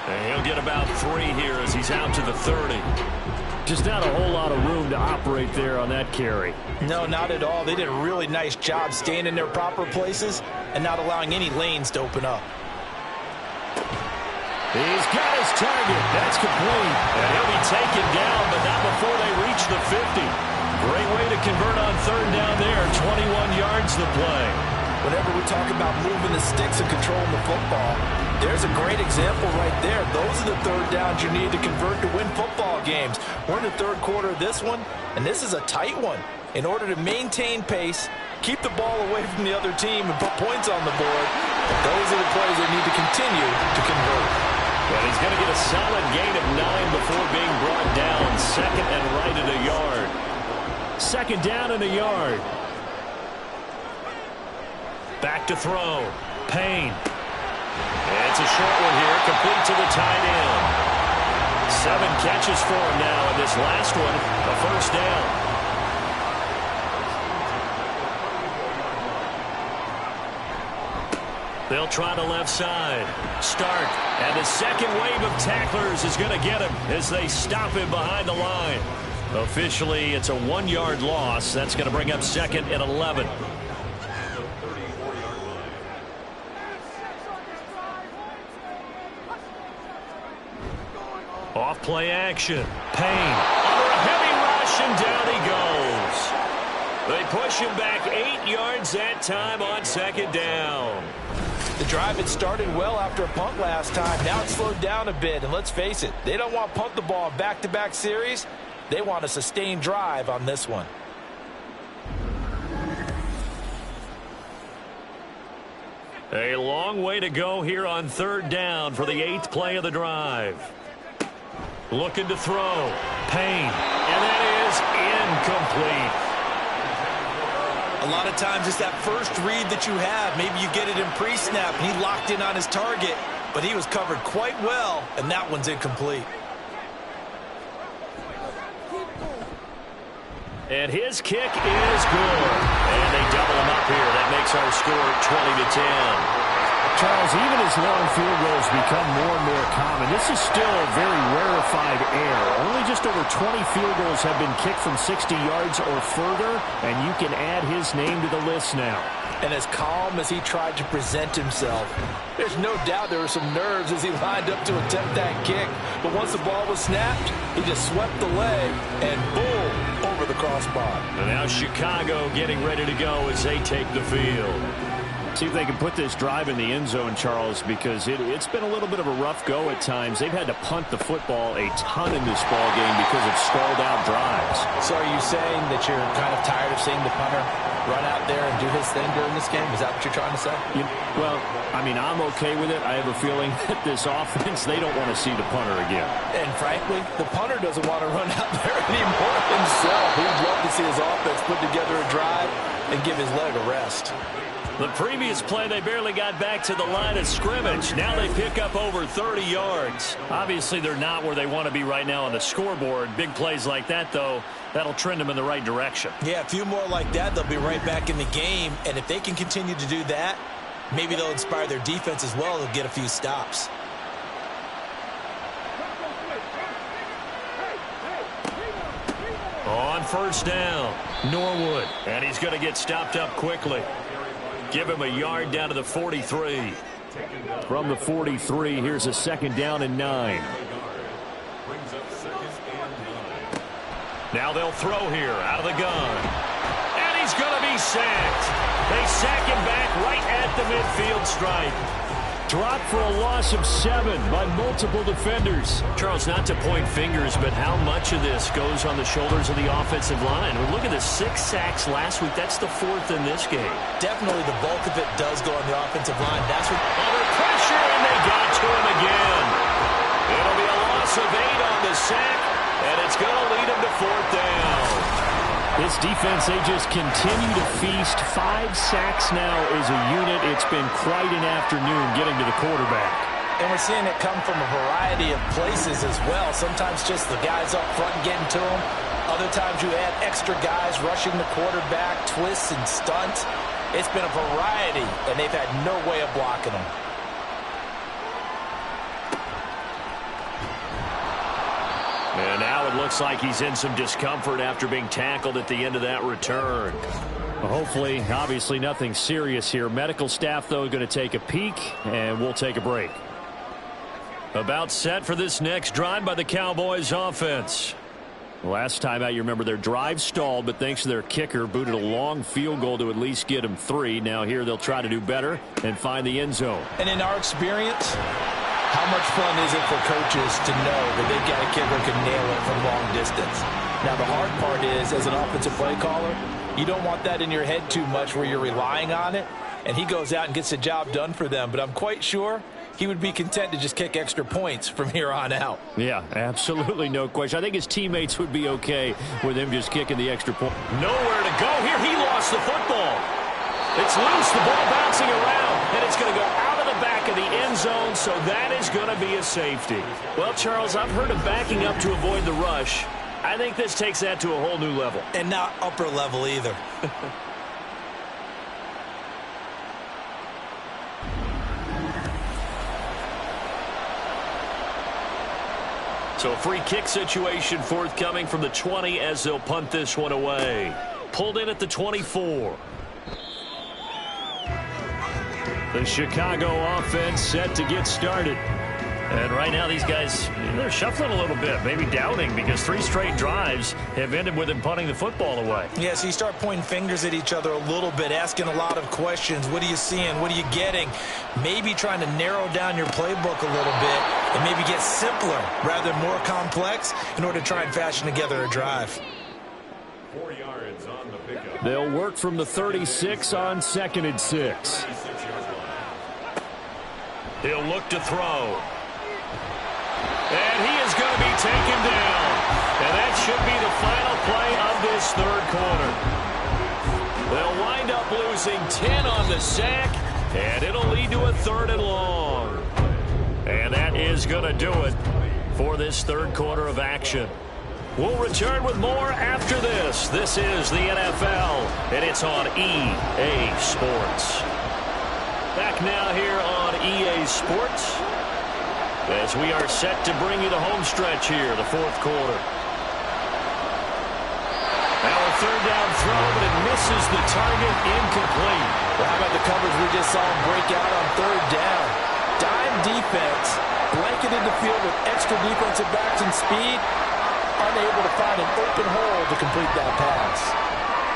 And he'll get about 3 here as he's out to the 30. Just not a whole lot of room to operate there on that carry. No, not at all. They did a really nice job staying in their proper places and not allowing any lanes to open up. He's got his target. That's complete. And he'll be taken down, but not before they reach the 50. Great way to convert on 3rd down there. 21 yards the play. Whenever we talk about moving the sticks and controlling the football, there's a great example right there. Those are the 3rd downs you need to convert to win football games. We're in the 3rd quarter of this one, and this is a tight one. In order to maintain pace, keep the ball away from the other team, and put points on the board, those are the plays they need to continue to convert. And he's going to get a solid gain of 9 before being brought down. 2nd and right at a yard. 2nd down and a yard. Back to throw. Payne. And it's a short one here, complete to the tight end. 7 catches for him now, and this last one, a 1st down. They'll try the left side. Start. And the second wave of tacklers is going to get him as they stop him behind the line. Officially, it's a 1-yard loss. That's going to bring up 2nd and 11. Off play action. Payne under a heavy rush, and down he goes. They push him back 8 yards that time on 2nd down. The drive had started well after a punt last time. Now it's slowed down a bit, and let's face it, they don't want to punt the ball in back-to-back series. They want a sustained drive on this one. A long way to go here on 3rd down for the 8th play of the drive. Looking to throw. Payne. And that is incomplete. A lot of times it's that first read that you have. Maybe you get it in pre-snap, and he locked in on his target, but he was covered quite well, and that one's incomplete. And his kick is good. And they double him up here. That makes our score 20-10. Charles, even as long field goals become more and more common, this is still a very rarefied air. Only just over 20 field goals have been kicked from 60 yards or further, and you can add his name to the list now. And as calm as he tried to present himself, there's no doubt there were some nerves as he lined up to attempt that kick. But once the ball was snapped, he just swept the leg and boom, over the crossbar. And now Chicago getting ready to go as they take the field. See if they can put this drive in the end zone, Charles, because it's been a little bit of a rough go at times. They've had to punt the football a ton in this ball game because of stalled out drives. So are you saying that you're kind of tired of seeing the punter run out there and do his thing during this game? Is that what you're trying to say? Well, I mean, I'm okay with it. I have a feeling that this offense, they don't want to see the punter again. And frankly, the punter doesn't want to run out there anymore himself. He'd love to see his offense put together a drive and give his leg a rest. The previous play, they barely got back to the line of scrimmage. Now they pick up over 30 yards. Obviously, they're not where they want to be right now on the scoreboard. Big plays like that, though, that'll trend them in the right direction. Yeah, a few more like that, they'll be right back in the game. And if they can continue to do that, maybe they'll inspire their defense as well. They'll get a few stops. On 1st down, Norwood. And he's going to get stopped up quickly. Give him a yard down to the 43. From the 43, here's a 2nd down and 9. Now they'll throw here out of the gun. And he's going to be sacked. They sack him back right at the midfield stripe. Dropped for a loss of 7 by multiple defenders. Charles, not to point fingers, but how much of this goes on the shoulders of the offensive line? Well, look at the 6 sacks last week. That's the 4th in this game. Definitely the bulk of it does go on the offensive line. That's what... Under pressure, and they got to him again. It'll be a loss of 8 on the sack, and it's going to lead him to 4th down. This defense, they just continue to feast. 5 sacks now as a unit. It's been quite an afternoon getting to the quarterback. And we're seeing it come from a variety of places as well. Sometimes just the guys up front getting to him. Other times you add extra guys rushing the quarterback, twists and stunts. It's been a variety, and they've had no way of blocking them. And now it looks like he's in some discomfort after being tackled at the end of that return. Well, hopefully, obviously nothing serious here. Medical staff, though, going to take a peek, and we'll take a break. About set for this next drive by the Cowboys offense. Last time out, you remember their drive stalled, but thanks to their kicker, booted a long field goal to at least get them 3. Now here they'll try to do better and find the end zone. And in our experience, how much fun is it for coaches to know that they've got a kicker who can nail it from long distance? Now, the hard part is, as an offensive play caller, you don't want that in your head too much where you're relying on it, and he goes out and gets the job done for them. But I'm quite sure he would be content to just kick extra points from here on out. Yeah, absolutely no question. I think his teammates would be okay with him just kicking the extra point. Nowhere to go here. He lost the football. It's loose. The ball bouncing around, and it's going to go out of the back of the end zone, so that is going to be a safety. Well, Charles, I've heard of backing up to avoid the rush. I think this takes that to a whole new level. And not upper level either. So a free kick situation forthcoming from the 20 as they'll punt this one away. Pulled in at the 24. The Chicago offense set to get started. And right now these guys, they're shuffling a little bit, maybe doubting, because 3 straight drives have ended with them punting the football away. Yeah, so you start pointing fingers at each other a little bit, asking a lot of questions. What are you seeing? What are you getting? Maybe trying to narrow down your playbook a little bit and maybe get simpler rather than more complex in order to try and fashion together a drive. 4 yards on the pickup. They'll work from the 36 on 2nd and 6. He'll look to throw. And he is going to be taken down. And that should be the final play of this third quarter. They'll wind up losing 10 on the sack, and it'll lead to a 3rd and long. And that is going to do it for this third quarter of action. We'll return with more after this. This is the NFL, and it's on EA Sports. Back now here on EA Sports as we are set to bring you the home stretch here, the fourth quarter. Now a third down throw, but it misses the target, incomplete. Well, how about the coverage we just saw him break out on third down? Dime defense, blanketed the field with extra defensive backs and speed, unable to find an open hole to complete that pass.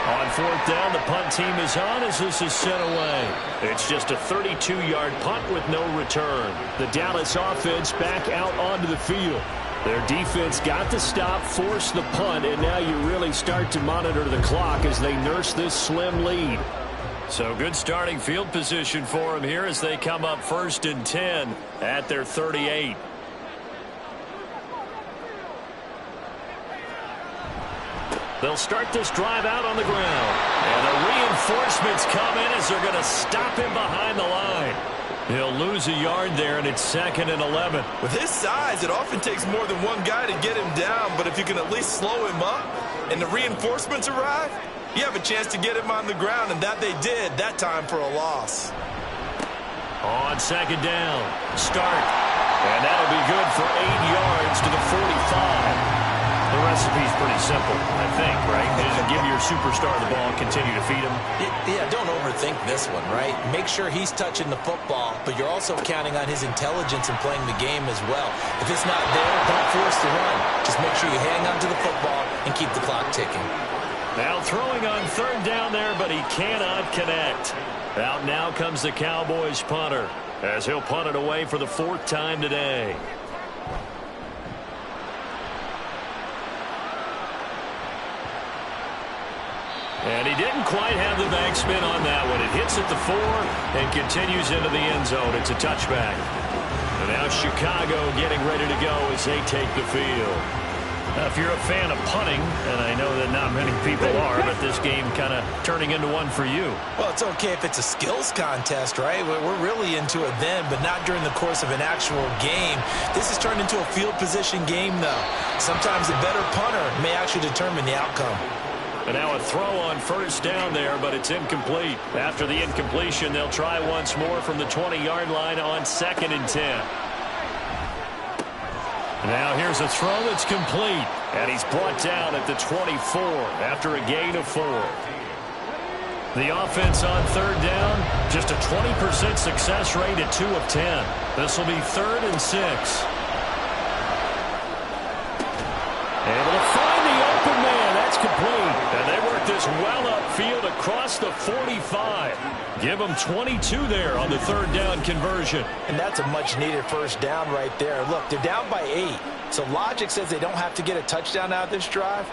On fourth down, the punt team is on as this is sent away. It's just a 32-yard punt with no return. The Dallas offense back out onto the field. Their defense got the stop, forced the punt, and now you really start to monitor the clock as they nurse this slim lead. So good starting field position for them here as they come up 1st and 10 at their 38. They'll start this drive out on the ground. And the reinforcements come in as they're going to stop him behind the line. He'll lose a yard there, and it's 2nd and 11. With his size, it often takes more than one guy to get him down, but if you can at least slow him up and the reinforcements arrive, you have a chance to get him on the ground, and that they did, that time for a loss. On 2nd down, start. And that'll be good for 8 yards to the 45. The recipe's pretty simple, I think, right? Just give your superstar the ball, continue to feed him. Yeah, don't overthink this one, right? Make sure he's touching the football, but you're also counting on his intelligence in playing the game as well. If it's not there, don't force the run. Just make sure you hang on to the football and keep the clock ticking. Now throwing on third down there, but he cannot connect. Out now comes the Cowboys punter as he'll punt it away for the 4th time today. And he didn't quite have the backspin on that one. It hits at the 4 and continues into the end zone. It's a touchback. And now Chicago getting ready to go as they take the field. Now, if you're a fan of punting, and I know that not many people are, but this game kind of turning into one for you. Well, it's okay if it's a skills contest, right? We're really into it then, but not during the course of an actual game. This has turned into a field position game, though. Sometimes a better punter may actually determine the outcome. And now a throw on 1st down there, but it's incomplete. After the incompletion, they'll try once more from the 20-yard line on 2nd and 10. Now here's a throw that's complete. And he's brought down at the 24 after a gain of 4. The offense on 3rd down, just a 20% success rate at 2 of 10. This will be 3rd and 6. Able to find the open man. That's complete. And they work this well upfield across the 45. Give them 22 there on the 3rd down conversion. And that's a much-needed 1st down right there. Look, they're down by 8. So logic says they don't have to get a touchdown out of this drive.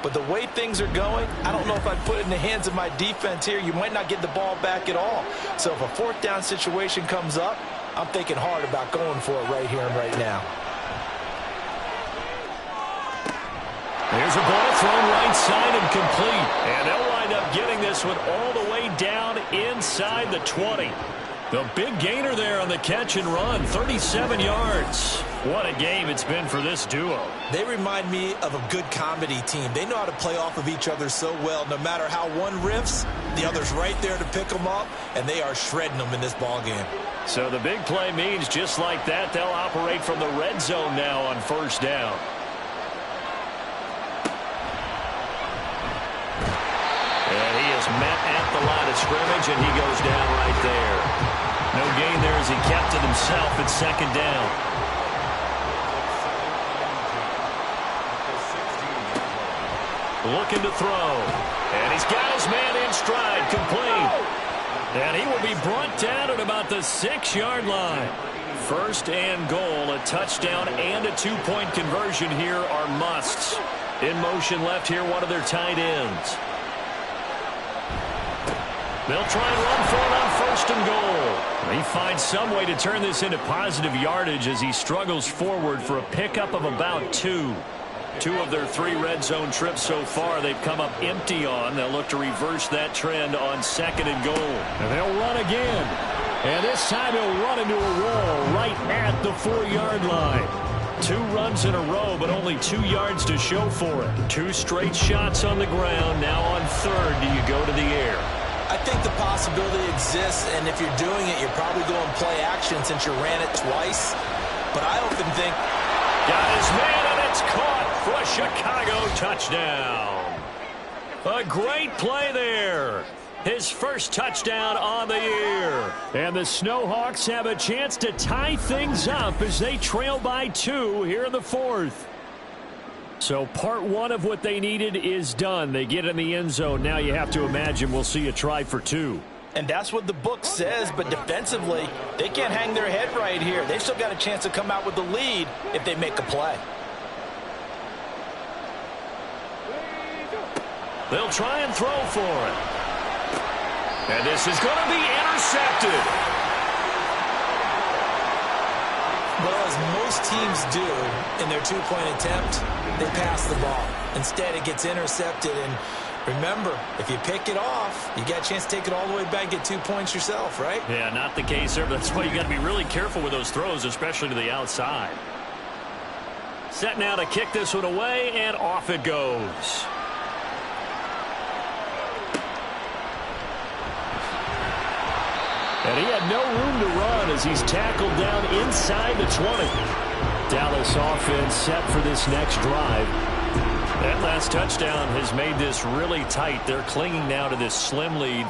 But the way things are going, I don't know if I'd put it in the hands of my defense here. You might not get the ball back at all. So if a 4th down situation comes up, I'm thinking hard about going for it right here and right now. There's a ball thrown right side and complete. And they'll wind up getting this one all the way down inside the 20. The big gainer there on the catch and run, 37 yards. What a game it's been for this duo. They remind me of a good comedy team. They know how to play off of each other so well. No matter how one riffs, the other's right there to pick them up, and they are shredding them in this ball game. So the big play means just like that, they'll operate from the red zone now on 1st down. And he is met at the line of scrimmage, and he goes down right there. No gain there as he kept it himself at 2nd down. Looking to throw. And he's got his man in stride, complete. And he will be brought down at about the 6-yard line. 1st and goal, a touchdown and a 2-point conversion here are musts. In motion left here, one of their tight ends. They'll try and run for it on first and goal. He finds some way to turn this into positive yardage as he struggles forward for a pickup of about 2. 2 of their 3 red zone trips so far they've come up empty on. They'll look to reverse that trend on second and goal. And they'll run again. And this time he'll run into a wall right at the 4-yard line. 2 runs in a row, but only 2 yards to show for it. 2 straight shots on the ground. Now on third, do you go to the air? I think the possibility exists, and if you're doing it, you're probably going play action since you ran it twice. But I often think... Got his man, and it's caught for a Chicago touchdown. A great play there. His first touchdown on the year. And the Snowhawks have a chance to tie things up as they trail by 2 here in the 4th. So part 1 of what they needed is done. They get in the end zone. Now you have to imagine we'll see a try for 2. And that's what the book says, but defensively, they can't hang their head right here. They've still got a chance to come out with the lead if they make a play. They'll try and throw for it. And this is going to be intercepted. Well, as most teams do in their 2-point attempt, they pass the ball. Instead, it gets intercepted. And remember, if you pick it off, you got a chance to take it all the way back and get 2 points yourself, right? Yeah, not the case there. But that's why you got to be really careful with those throws, especially to the outside. Set now to kick this one away, and off it goes. And he had no room to run as he's tackled down inside the 20. Dallas offense set for this next drive. That last touchdown has made this really tight. They're clinging now to this slim lead.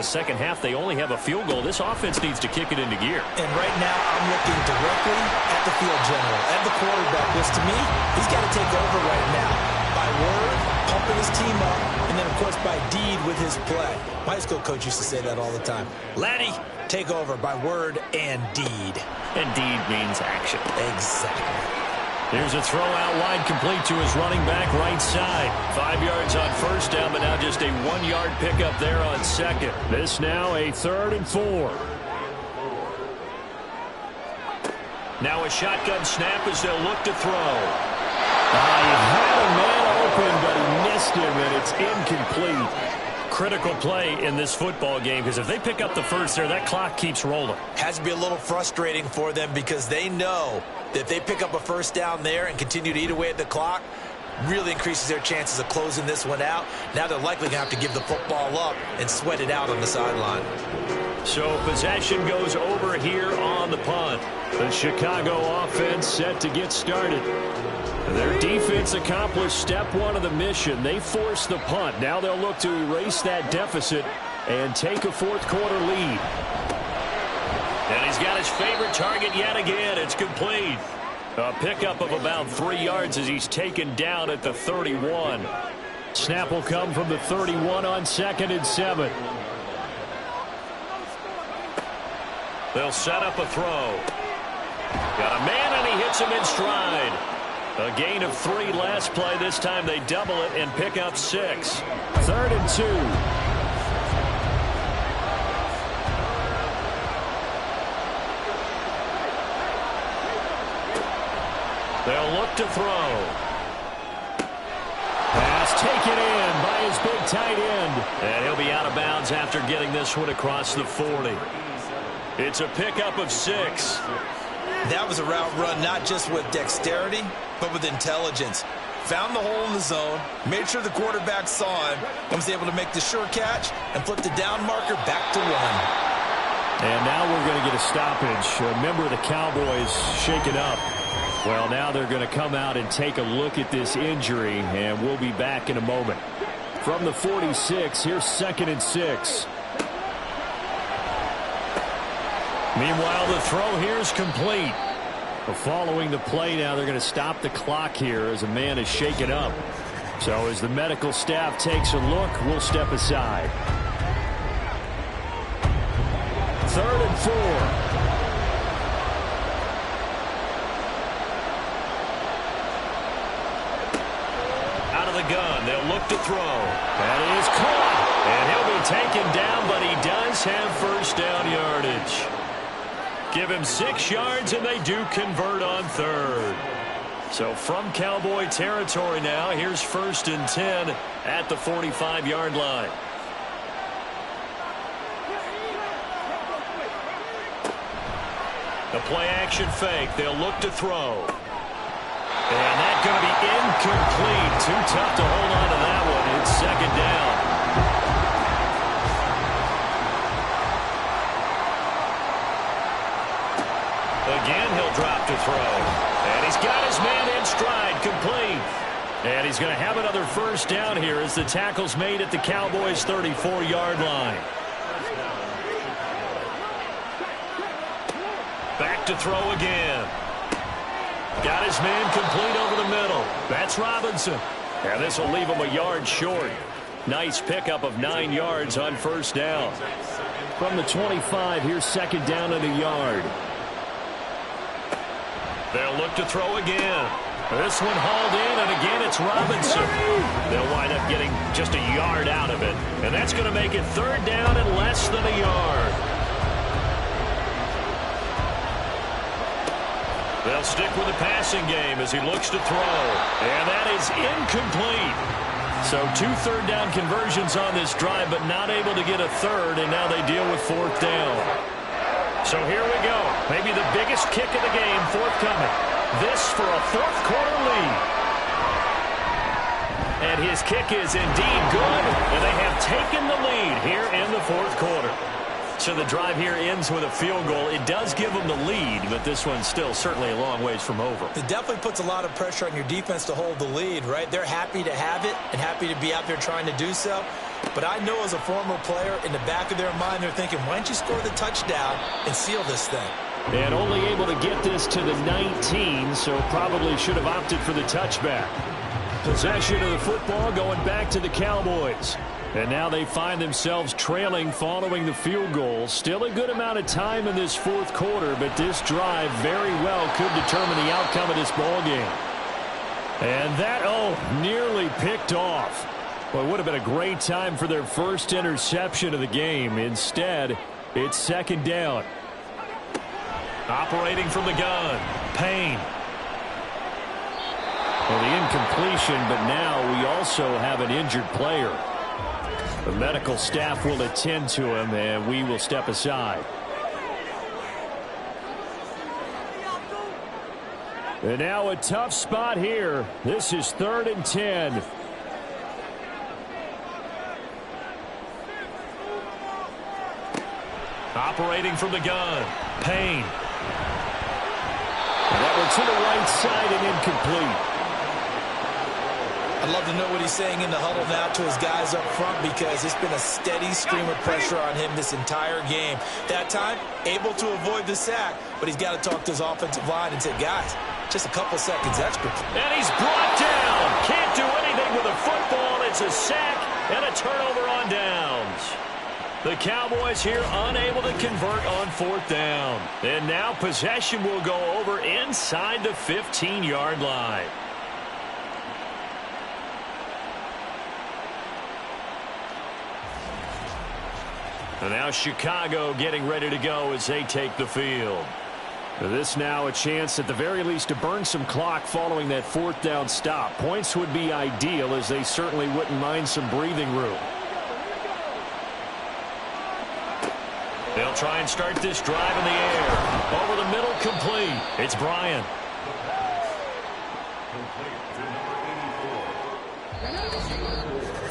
Second half, they only have a field goal. This offense needs to kick it into gear. And right now, I'm looking directly at the field general, at the quarterback, which to me, he's got to take over right now. By word, pumping his team up, and then, of course, by deed with his play. My high school coach used to say that all the time. Laddie, take over by word and deed. And deed means action. Exactly. Here's a throw out wide, complete to his running back right side. 5 yards on first down, but now just a 1-yard pickup there on second. This now a 3rd and 4. Now a shotgun snap as they'll look to throw. He had a man open, but he missed him, and it's incomplete. Critical play in this football game, because if they pick up the first there, that clock keeps rolling. Has to be a little frustrating for them because they know that if they pick up a first down there and continue to eat away at the clock, really increases their chances of closing this one out. Now they're likely going to have to give the football up and sweat it out on the sideline. So possession goes over here on the punt. The Chicago offense set to get started. Their defense accomplished step 1 of the mission. They forced the punt. Now they'll look to erase that deficit and take a 4th quarter lead. And he's got his favorite target yet again. It's complete. A pickup of about 3 yards as he's taken down at the 31. Snap will come from the 31 on 2nd and 7. They'll set up a throw. Got a man, and he hits him in stride. A gain of 3 last play. This time they double it and pick up 6. 3rd and 2. They'll look to throw. Pass taken in by his big tight end. And he'll be out of bounds after getting this one across the 40. It's a pickup of 6. That was a route run not just with dexterity, but with intelligence. Found the hole in the zone, made sure the quarterback saw him, and was able to make the sure catch and flip the down marker back to 1. And now we're going to get a stoppage. A member of the Cowboys shaken up. Well, now they're going to come out and take a look at this injury, and we'll be back in a moment. From the 46, here's 2nd and 6. Meanwhile, the throw here is complete. Following the play now, they're going to stop the clock here as a man is shaken up. So as the medical staff takes a look, we'll step aside. 3rd and 4. Out of the gun, they'll look to throw. That is caught. And he'll be taken down, but he does have first down yardage. Give him 6 yards, and they do convert on third. So from Cowboy territory now, here's 1st and 10 at the 45-yard line. The play-action fake. They'll look to throw. And that's going to be incomplete. Too tough to hold on to that one. It's 2nd down. Again, he'll drop to throw. And he's got his man in stride, complete. And he's going to have another first down here as the tackle's made at the Cowboys' 34-yard line. Back to throw again. Got his man complete over the middle. That's Robinson. And this will leave him a yard short. Nice pickup of 9 yards on first down. From the 25, here's 2nd down and a yard. They'll look to throw again. This one hauled in, and again it's Robinson. They'll wind up getting just a yard out of it. And that's going to make it 3rd down and less than a yard. They'll stick with the passing game as he looks to throw. And that is incomplete. So 2 third-down conversions on this drive, but not able to get a third, and now they deal with 4th down. So here we go. Maybe the biggest kick of the game forthcoming. This for a 4th quarter lead. And his kick is indeed good, and they have taken the lead here in the 4th quarter. So the drive here ends with a field goal. It does give them the lead, but this one's still certainly a long ways from over. It definitely puts a lot of pressure on your defense to hold the lead, right? They're happy to have it and happy to be out there trying to do so. But I know as a former player, in the back of their mind, they're thinking, why don't you score the touchdown and seal this thing? And only able to get this to the 19, so probably should have opted for the touchback. Possession of the football going back to the Cowboys. And now they find themselves trailing following the field goal. Still a good amount of time in this 4th quarter, but this drive very well could determine the outcome of this ball game. And that, nearly picked off. Well, it would have been a great time for their first interception of the game. Instead, it's 2nd down. Operating from the gun, Payne. Well, the incompletion, but now we also have an injured player. The medical staff will attend to him, and we will step aside. And now a tough spot here. This is 3rd and 10. Operating from the gun, Payne. And that one to the right side and incomplete. I'd love to know what he's saying in the huddle now to his guys up front, because it's been a steady stream of pressure on him this entire game. That time, able to avoid the sack, but he's got to talk to his offensive line and say, guys, just a couple seconds extra. And he's brought down. Can't do anything with a football. It's a sack and a turnover on downs. The Cowboys here unable to convert on 4th down. And now possession will go over inside the 15-yard line. And now Chicago getting ready to go as they take the field. This now a chance at the very least to burn some clock following that 4th down stop. Points would be ideal, as they certainly wouldn't mind some breathing room. They'll try and start this drive in the air. Over the middle, complete. It's Bryant.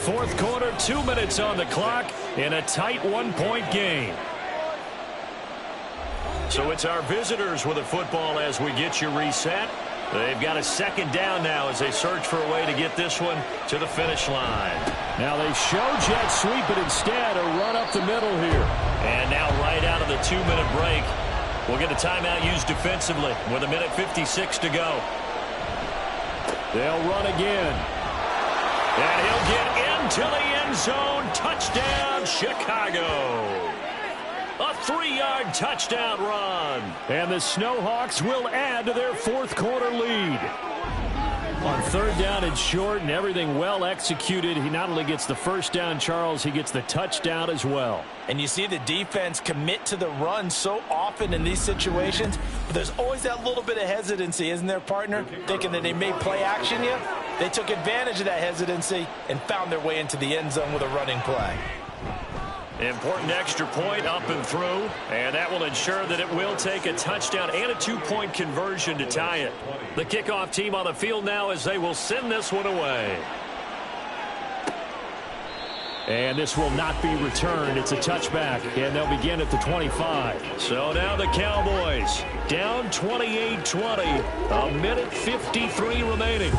Fourth quarter, 2 minutes on the clock in a tight 1-point game. So it's our visitors with the football as we get you reset. They've got a 2nd down now as they search for a way to get this one to the finish line. Now they show jet sweep, but instead a run up the middle here. And now right out of the 2-minute break, we'll get a timeout used defensively with 1:56 to go. They'll run again. And he'll get into the end zone. Touchdown, Chicago. A 3-yard touchdown run. And the Snowhawks will add to their 4th quarter lead. On third down and short and everything well executed, he not only gets the first down, Charles, he gets the touchdown as well. And you see the defense commit to the run so often in these situations, but there's always that little bit of hesitancy, isn't there, partner? Thinking that they may play action you. They took advantage of that hesitancy and found their way into the end zone with a running play. Important extra point up and through, and that will ensure that it will take a touchdown and a two-point conversion to tie it. The kickoff team on the field now as they will send this one away. And this will not be returned. It's a touchback, and they'll begin at the 25. So now the Cowboys down 28-20, a minute 53 remaining.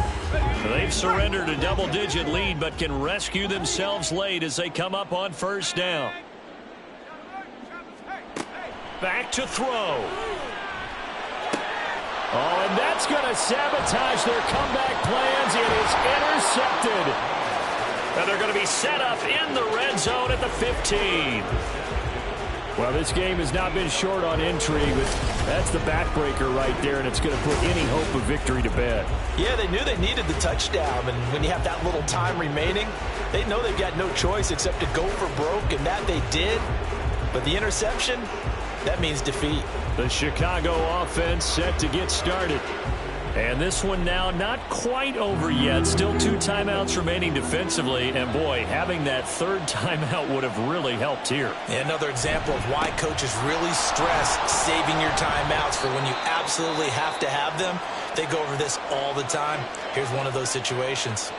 They've surrendered a double-digit lead, but can rescue themselves late as they come up on first down. Back to throw. Oh, and that's going to sabotage their comeback plans. It is intercepted. And they're going to be set up in the red zone at the 15. Well, this game has not been short on intrigue, but that's the backbreaker right there, and it's going to put any hope of victory to bed. Yeah, they knew they needed the touchdown, and when you have that little time remaining, they know they've got no choice except to go for broke, and that they did. But the interception, that means defeat. The Chicago offense set to get started. And this one now not quite over yet. Still 2 timeouts remaining defensively. And, boy, having that third timeout would have really helped here. Yeah, another example of why coaches really stress saving your timeouts for when you absolutely have to have them. They go over this all the time. Here's one of those situations.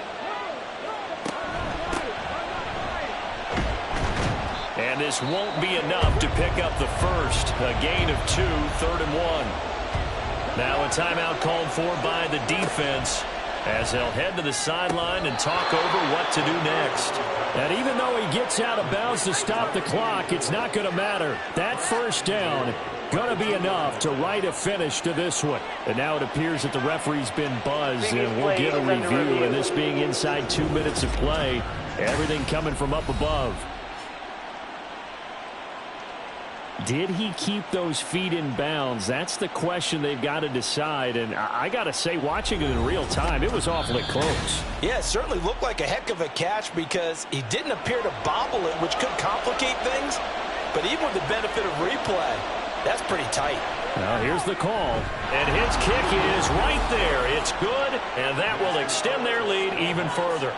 And this won't be enough to pick up the first. A gain of 2, 3rd and 1. Now a timeout called for by the defense as they'll head to the sideline and talk over what to do next. And even though he gets out of bounds to stop the clock, it's not going to matter. That first down going to be enough to write a finish to this one. And now it appears that the referee's been buzzed, and we'll get a review. And this being inside 2 minutes of play, everything coming from up above. Did he keep those feet in bounds? That's the question they've got to decide. And I got to say, watching it in real time, it was awfully close. Yeah, it certainly looked like a heck of a catch because he didn't appear to bobble it, which could complicate things. But even with the benefit of replay, that's pretty tight. Now here's the call. And his kick is right there. It's good, and that will extend their lead even further.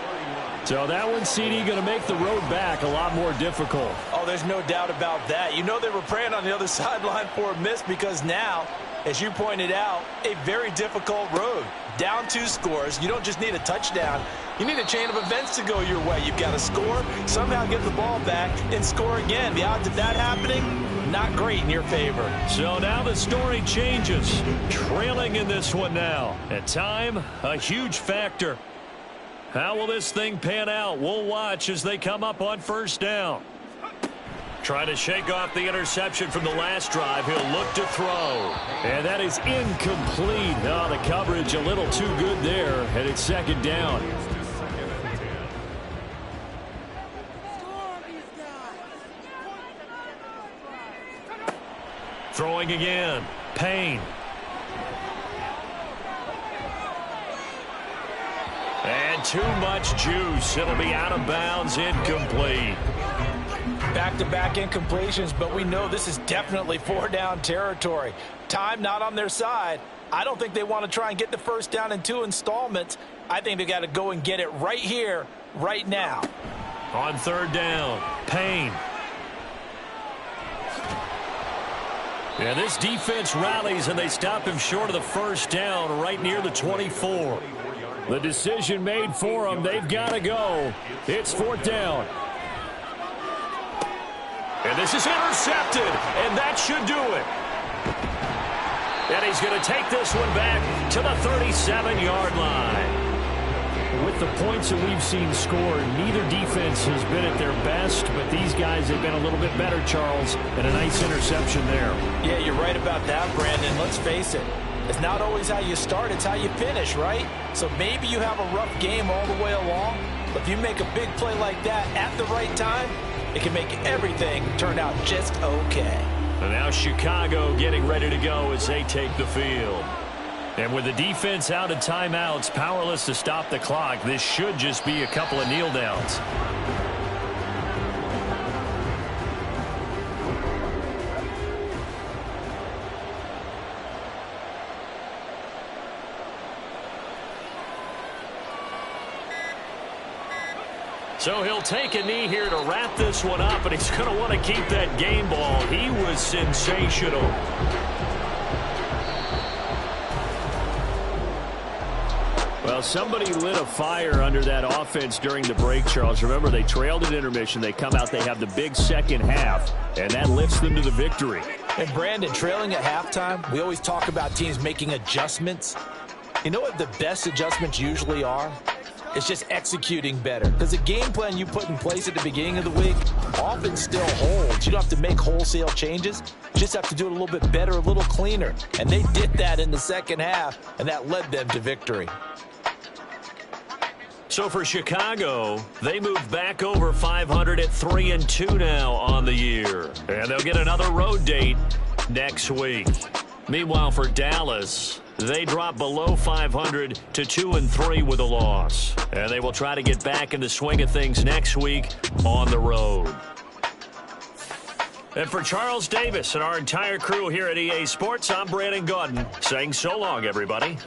So that one, CD, going to make the road back a lot more difficult. Oh, there's no doubt about that. You know they were praying on the other sideline for a miss because now, as you pointed out, a very difficult road. Down 2 scores. You don't just need a touchdown. You need a chain of events to go your way. You've got to score, somehow get the ball back, and score again. The odds of that happening, not great in your favor. So now the story changes. Trailing in this one now. At time, a huge factor. How will this thing pan out? We'll watch as they come up on first down. Trying to shake off the interception from the last drive. He'll look to throw. And that is incomplete. Oh, the coverage a little too good there. And it's second down. Throwing again. Payne. And too much juice. It'll be out of bounds, incomplete. Back-to-back incompletions, but we know this is definitely 4-down territory. Time not on their side. I don't think they want to try and get the first down in 2 installments. I think they got to go and get it right here, right now. On third down, Payne. And this defense rallies, and they stop him short of the first down right near the 24. The decision made for them. They've got to go. It's 4th down. And this is intercepted, and that should do it. And he's going to take this one back to the 37-yard line. With the points that we've seen scored, neither defense has been at their best, but these guys have been a little bit better, Charles, and a nice interception there. Yeah, you're right about that, Brandon. Let's face it. It's not always how you start, it's how you finish, right? So maybe you have a rough game all the way along, but if you make a big play like that at the right time, it can make everything turn out just okay. And now Chicago getting ready to go as they take the field. And with the defense out of timeouts, powerless to stop the clock, this should just be a couple of kneel downs. So he'll take a knee here to wrap this one up, and he's going to want to keep that game ball. He was sensational. Well, somebody lit a fire under that offense during the break, Charles. Remember, they trailed at intermission. They come out, they have the big second half, and that lifts them to the victory. And Brandon, trailing at halftime, we always talk about teams making adjustments. You know what the best adjustments usually are? It's just executing better. Because the game plan you put in place at the beginning of the week often still holds. You don't have to make wholesale changes. You just have to do it a little bit better, a little cleaner. And they did that in the second half, and that led them to victory. So for Chicago, they move back over 500 at 3-2 now on the year. And they'll get another road date next week. Meanwhile, for Dallas, they drop below 500 to 2-3 with a loss. And they will try to get back in the swing of things next week on the road. And for Charles Davis and our entire crew here at EA Sports, I'm Brandon Gaudin saying so long, everybody.